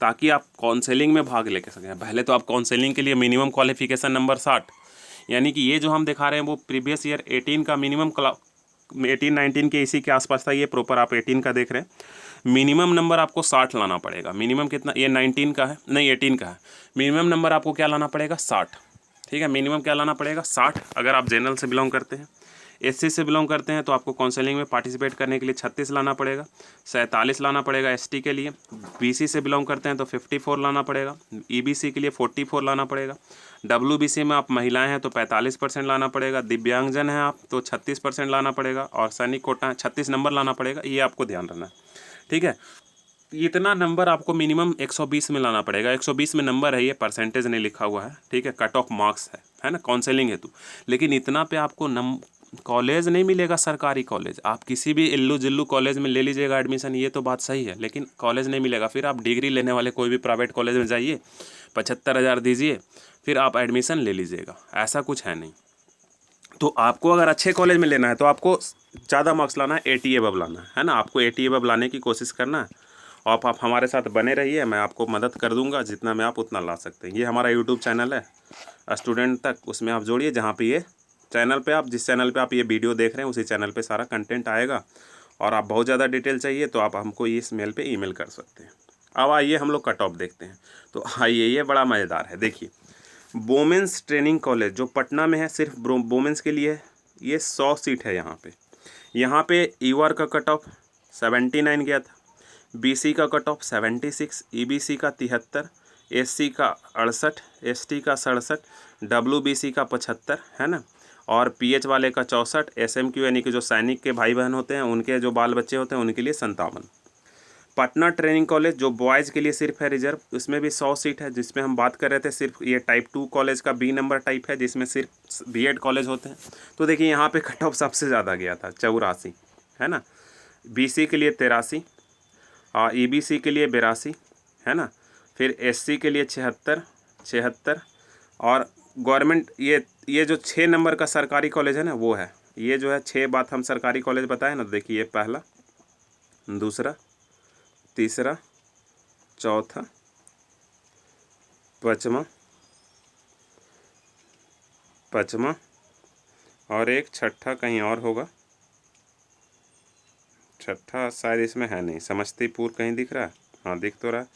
ताकि आप काउंसलिंग में भाग लेके सकें। पहले तो आप काउंसलिंग के लिए मिनिमम क्वालिफिकेशन नंबर 60, यानी कि ये जो हम दिखा रहे हैं वो प्रीवियस ईयर 18 का मिनिमम 18-19 के इसी के आसपास था, ये प्रॉपर आप 18 का देख रहे हैं। मिनिमम नंबर आपको 60 लाना पड़ेगा। मिनिमम कितना, ये 19 का है, नहीं 18 का है। मिनिमम नंबर आपको क्या लाना पड़ेगा, 60। ठीक है, मिनिमम क्या लाना पड़ेगा, 60। अगर आप जनरल से बिलोंग करते हैं, एससी से बिलोंग करते हैं, तो आपको काउंसलिंग में पार्टिसिपेट करने के लिए 36 लाना पड़ेगा, 47 लाना पड़ेगा एसटी के लिए। बीसी से बिलोंग करते हैं तो 54 लाना पड़ेगा, ईबीसी के लिए 44 लाना पड़ेगा। डब्ल्यूबीसी में आप महिलाएं हैं तो 45% लाना पड़ेगा, दिव्यांगजन हैं आप तो 36% लाना पड़ेगा, और सैनिक कोटा 36 नंबर लाना पड़ेगा। ये आपको ध्यान रखना है, ठीक है। इतना नंबर आपको मिनिमम 120 में लाना पड़ेगा। 120 में नंबर है, ये परसेंटेज नहीं लिखा हुआ है, ठीक है, कट ऑफ मार्क्स है ना, काउंसलिंग हेतु। लेकिन इतना पे आपको कॉलेज नहीं मिलेगा, सरकारी कॉलेज। आप किसी भी इल्लू जिल्लू कॉलेज में ले लीजिएगा एडमिशन, ये तो बात सही है, लेकिन कॉलेज नहीं मिलेगा। फिर आप डिग्री लेने वाले कोई भी प्राइवेट कॉलेज में जाइए, 75,000 दीजिए, फिर आप एडमिशन ले लीजिएगा, ऐसा कुछ है नहीं। तो आपको अगर अच्छे कॉलेज में लेना है तो आपको ज़्यादा मार्क्स लाना है, 80 एबव लाना है ना, आपको 80 एबव लाने की कोशिश करना है। और आप हमारे साथ बने रहिए, मैं आपको मदद कर दूंगा, जितना में आप उतना ला सकते हैं। ये हमारा यूट्यूब चैनल है स्टूडेंट तक, उसमें आप जोड़िए, जहाँ पे ये चैनल पे आप, जिस चैनल पे आप ये वीडियो देख रहे हैं उसी चैनल पे सारा कंटेंट आएगा। और आप बहुत ज़्यादा डिटेल चाहिए तो आप हमको इस मेल पे ईमेल कर सकते हैं। अब आइए हम लोग कट ऑफ देखते हैं। तो आइए, ये बड़ा मज़ेदार है, देखिए वोमेंस ट्रेनिंग कॉलेज जो पटना में है, सिर्फ वोमेंस के लिए है। ये 100 सीट है यहाँ पे यूआर का कट ऑफ 79 गया था, बीसी का कट ऑफ 76, ईबीसी का 73, एससी का 68, एसटी का 67, डब्ल्यूबीसी का 75, है ना, और पीएच वाले का 64, एसएमक्यू यानी कि जो सैनिक के भाई बहन होते हैं उनके जो बाल बच्चे होते हैं उनके लिए 57। पटना ट्रेनिंग कॉलेज जो बॉयज़ के लिए सिर्फ है रिजर्व, उसमें भी 100 सीट है, जिसमें हम बात कर रहे थे सिर्फ ये टाइप 2 कॉलेज का बी नंबर टाइप है, जिसमें सिर्फ बीएड कॉलेज होते हैं। तो देखिए यहाँ पे कट ऑफ सबसे ज़्यादा गया था, 84, है ना, बीसी के लिए 83, और ईबीसी के लिए 82, है ना, फिर एससी के लिए 76, और गवर्नमेंट ये जो 6 नंबर का सरकारी कॉलेज है ना वो है, ये जो है 6 बात हम सरकारी कॉलेज बताए ना, देखिए पहला, दूसरा, तीसरा, चौथा, पाँचवा और एक छठा कहीं और होगा, छठा शायद इसमें है नहीं, समस्तीपुर कहीं दिख रहा है, हाँ दिख तो रहा है,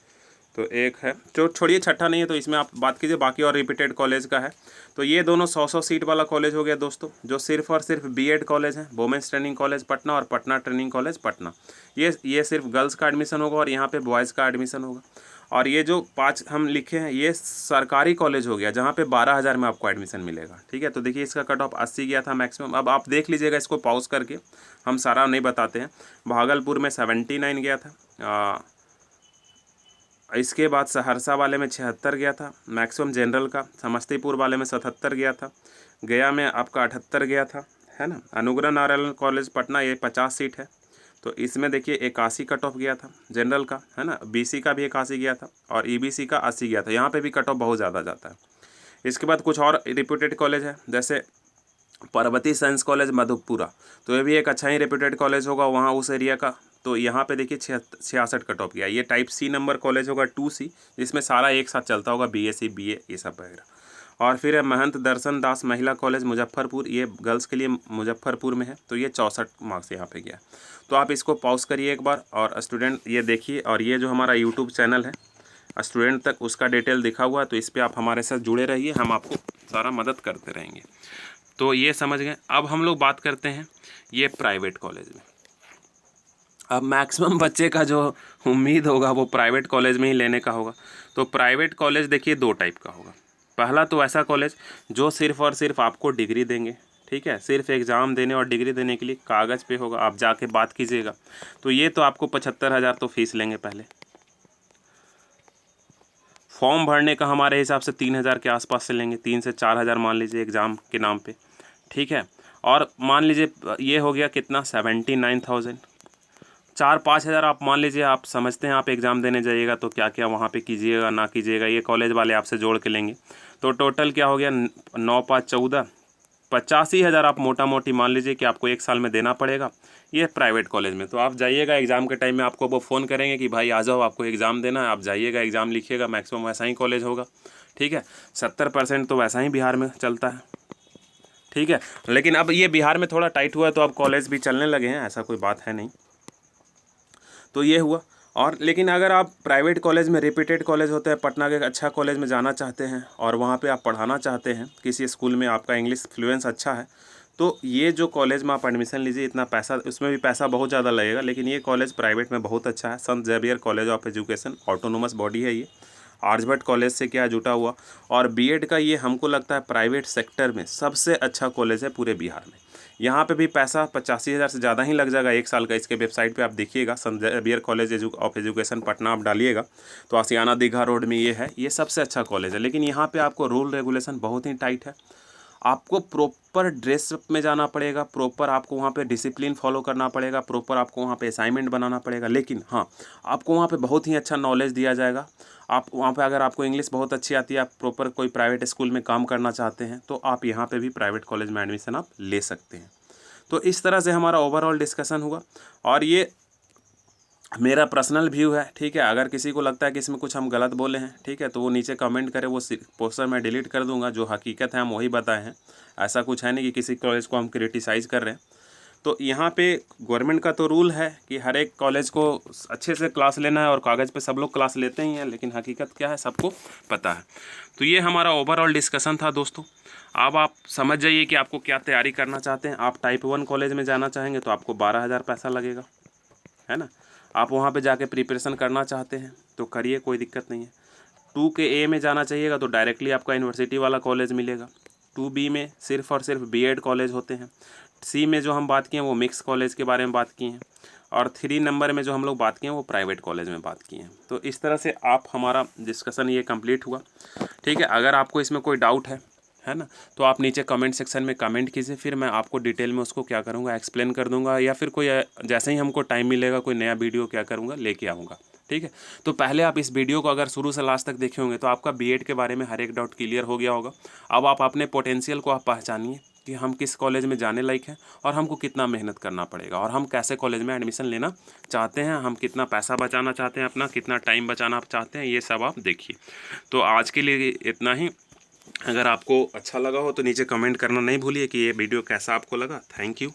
तो एक है, जो छोड़िए छठा नहीं है तो इसमें आप बात कीजिए, बाकी और रिपीटेड कॉलेज का है। तो ये दोनों 100 सीट वाला कॉलेज हो गया दोस्तों, जो सिर्फ और सिर्फ बीएड कॉलेज है, वोमेंस ट्रेनिंग कॉलेज पटना और पटना ट्रेनिंग कॉलेज पटना। ये सिर्फ गर्ल्स का एडमिशन होगा और यहाँ पे बॉयज़ का एडमिशन होगा। और ये जो 5 हम लिखे हैं ये सरकारी कॉलेज हो गया, जहाँ पे 12,000 में आपको एडमिशन मिलेगा, ठीक है। तो देखिए इसका कट ऑफ 80 गया था मैक्सिमम। अब आप देख लीजिएगा इसको पॉज करके, हम सारा नहीं बताते हैं। भागलपुर में 79 गया था, इसके बाद सहरसा वाले में 76 गया था मैक्सिमम जनरल का, समस्तीपुर वाले में 77 गया था, गया में आपका 78 गया था, है ना। अनुग्रह नारायण कॉलेज पटना ये 50 सीट है, तो इसमें देखिए 81 कट ऑफ गया था जनरल का, है ना। बीसी का भी 81 गया था और ईबीसी का 80 गया था। यहाँ पे भी कट ऑफ बहुत ज़्यादा जाता है। इसके बाद कुछ और रिप्यूटेड कॉलेज है, जैसे पार्वती साइंस कॉलेज मधुपुरा, तो ये भी एक अच्छा ही रेप्यूटेड कॉलेज होगा वहाँ उस एरिया का। तो यहाँ पे देखिए 66 कट ऑफ गया। ये टाइप सी नंबर कॉलेज होगा 2C, जिसमें सारा एक साथ चलता होगा, बीएससी बीए ये सब वगैरह। और फिर है महंत दर्शन दास महिला कॉलेज मुजफ्फरपुर, ये गर्ल्स के लिए मुजफ्फरपुर में है, तो ये 64 मार्क्स यहाँ पे गया। तो आप इसको पॉज करिए एक बार और स्टूडेंट ये देखिए, और ये जो हमारा यूट्यूब चैनल है स्टूडेंट तक, उसका डिटेल दिखा हुआ है, तो इस पर आप हमारे साथ जुड़े रहिए, हम आपको सारा मदद करते रहेंगे। तो ये समझ गए। अब हम लोग बात करते हैं ये प्राइवेट कॉलेज में। अब मैक्सिमम बच्चे का जो उम्मीद होगा वो प्राइवेट कॉलेज में ही लेने का होगा। तो प्राइवेट कॉलेज देखिए 2 टाइप का होगा। पहला तो ऐसा कॉलेज जो सिर्फ़ और सिर्फ आपको डिग्री देंगे, ठीक है, सिर्फ एग्ज़ाम देने और डिग्री देने के लिए कागज़ पे होगा, आप जाके बात कीजिएगा। तो ये तो आपको 75,000 तो फीस लेंगे पहले, फॉर्म भरने का हमारे हिसाब से 3,000 के आसपास से लेंगे, 3 से 4,000 मान लीजिए एग्ज़ाम के नाम पे, ठीक है। और मान लीजिए ये हो गया कितना 79,000, 4-5 हज़ार आप मान लीजिए, आप समझते हैं आप एग्ज़ाम देने जाइएगा तो क्या क्या वहाँ पे कीजिएगा ना कीजिएगा, ये कॉलेज वाले आपसे जोड़ के लेंगे। तो टोटल क्या हो गया 9-5-14, 85,000 आप मोटा मोटी मान लीजिए कि आपको 1 साल में देना पड़ेगा ये प्राइवेट कॉलेज में। तो आप जाइएगा एग्ज़ाम के टाइम में, आपको वो फ़ोन करेंगे कि भाई आ जाओ आपको एग्ज़ाम देना है, आप जाइएगा एग्ज़ाम लिखिएगा, मैक्सिमम वैसा ही कॉलेज होगा, ठीक है। 70% तो वैसा ही बिहार में चलता है, ठीक है। लेकिन अब ये बिहार में थोड़ा टाइट हुआ है तो अब कॉलेज भी चलने लगे हैं, ऐसा कोई बात है नहीं। तो ये हुआ। और लेकिन अगर आप प्राइवेट कॉलेज में, रेप्यूटेड कॉलेज होते हैं, पटना के अच्छा कॉलेज में जाना चाहते हैं और वहाँ पे आप पढ़ाना चाहते हैं, किसी स्कूल में आपका इंग्लिश फ्लुएंस अच्छा है, तो ये जो कॉलेज में आप एडमिशन लीजिए, इतना पैसा, उसमें भी पैसा बहुत ज़्यादा लगेगा, लेकिन ये कॉलेज प्राइवेट में बहुत अच्छा है। Sant Xavier college of education, autonomous body है ये, आर्यभट्ट कॉलेज से क्या जुटा हुआ। और बीएड का ये हमको लगता है प्राइवेट सेक्टर में सबसे अच्छा कॉलेज है पूरे बिहार में। यहाँ पे भी पैसा 85,000 से ज़्यादा ही लग जाएगा 1 साल का। इसके वेबसाइट पे आप देखिएगा, Sant Xavier college of education Patna आप डालिएगा तो आशियाना दीघा रोड में ये है, ये सबसे अच्छा कॉलेज है। लेकिन यहाँ पे आपको रूल रेगुलेशन बहुत ही टाइट है, आपको प्रॉपर ड्रेसअप में जाना पड़ेगा, प्रॉपर आपको वहाँ पे डिसिप्लिन फॉलो करना पड़ेगा, प्रॉपर आपको वहाँ पे असाइनमेंट बनाना पड़ेगा। लेकिन हाँ, आपको वहाँ पे बहुत ही अच्छा नॉलेज दिया जाएगा। आप वहाँ पे अगर आपको इंग्लिश बहुत अच्छी आती है, आप प्रॉपर कोई प्राइवेट स्कूल में काम करना चाहते हैं, तो आप यहाँ पे भी प्राइवेट कॉलेज में एडमिशन आप ले सकते हैं। तो इस तरह से हमारा ओवरऑल डिस्कशन हुआ और ये मेरा पर्सनल व्यू है, ठीक है। अगर किसी को लगता है कि इसमें कुछ हम गलत बोले हैं, ठीक है, तो वो नीचे कमेंट करे, वो पोस्टर मैं डिलीट कर दूंगा। जो हकीकत है हम वही बताए हैं, ऐसा कुछ है नहीं कि किसी कॉलेज को हम क्रिटिसाइज़ कर रहे हैं। तो यहाँ पे गवर्नमेंट का तो रूल है कि हर एक कॉलेज को अच्छे से क्लास लेना है और कागज़ पे सब लोग क्लास लेते ही हैं, लेकिन हकीकत क्या है सबको पता है। तो ये हमारा ओवरऑल डिस्कशन था दोस्तों। अब आप समझ जाइए कि आपको क्या तैयारी करना चाहते हैं। आप टाइप 1 कॉलेज में जाना चाहेंगे तो आपको 12,000 पैसा लगेगा, है ना। आप वहाँ पे जाके प्रिपरेशन करना चाहते हैं तो करिए, कोई दिक्कत नहीं है। 2 के ए में जाना चाहिएगा तो डायरेक्टली आपका यूनिवर्सिटी वाला कॉलेज मिलेगा। 2B में सिर्फ और सिर्फ बीएड कॉलेज होते हैं। सी में जो हम बात किए हैं वो मिक्स कॉलेज के बारे में बात किए हैं। और 3 नंबर में जो हम लोग बात किए हैं वो प्राइवेट कॉलेज में बात किए हैं। तो इस तरह से आप हमारा डिस्कशन ये कंप्लीट हुआ, ठीक है। अगर आपको इसमें कोई डाउट है ना, तो आप नीचे कमेंट सेक्शन में कमेंट कीजिए, फिर मैं आपको डिटेल में उसको क्या करूँगा एक्सप्लेन कर दूँगा, या फिर कोई जैसे ही हमको टाइम मिलेगा कोई नया वीडियो क्या करूँगा लेके आऊँगा, ठीक है। तो पहले आप इस वीडियो को अगर शुरू से लास्ट तक देखे होंगे तो आपका बीएड के बारे में हर एक डाउट क्लियर हो गया होगा। अब आप अपने पोटेंशियल को आप पहचानिए कि हम किस कॉलेज में जाने लायक हैं और हमको कितना मेहनत करना पड़ेगा, और हम कैसे कॉलेज में एडमिशन लेना चाहते हैं, हम कितना पैसा बचाना चाहते हैं, अपना कितना टाइम बचाना चाहते हैं, ये सब आप देखिए। तो आज के लिए इतना ही। अगर आपको अच्छा लगा हो तो नीचे कमेंट करना नहीं भूलिए कि ये वीडियो कैसा आपको लगा। Thank you.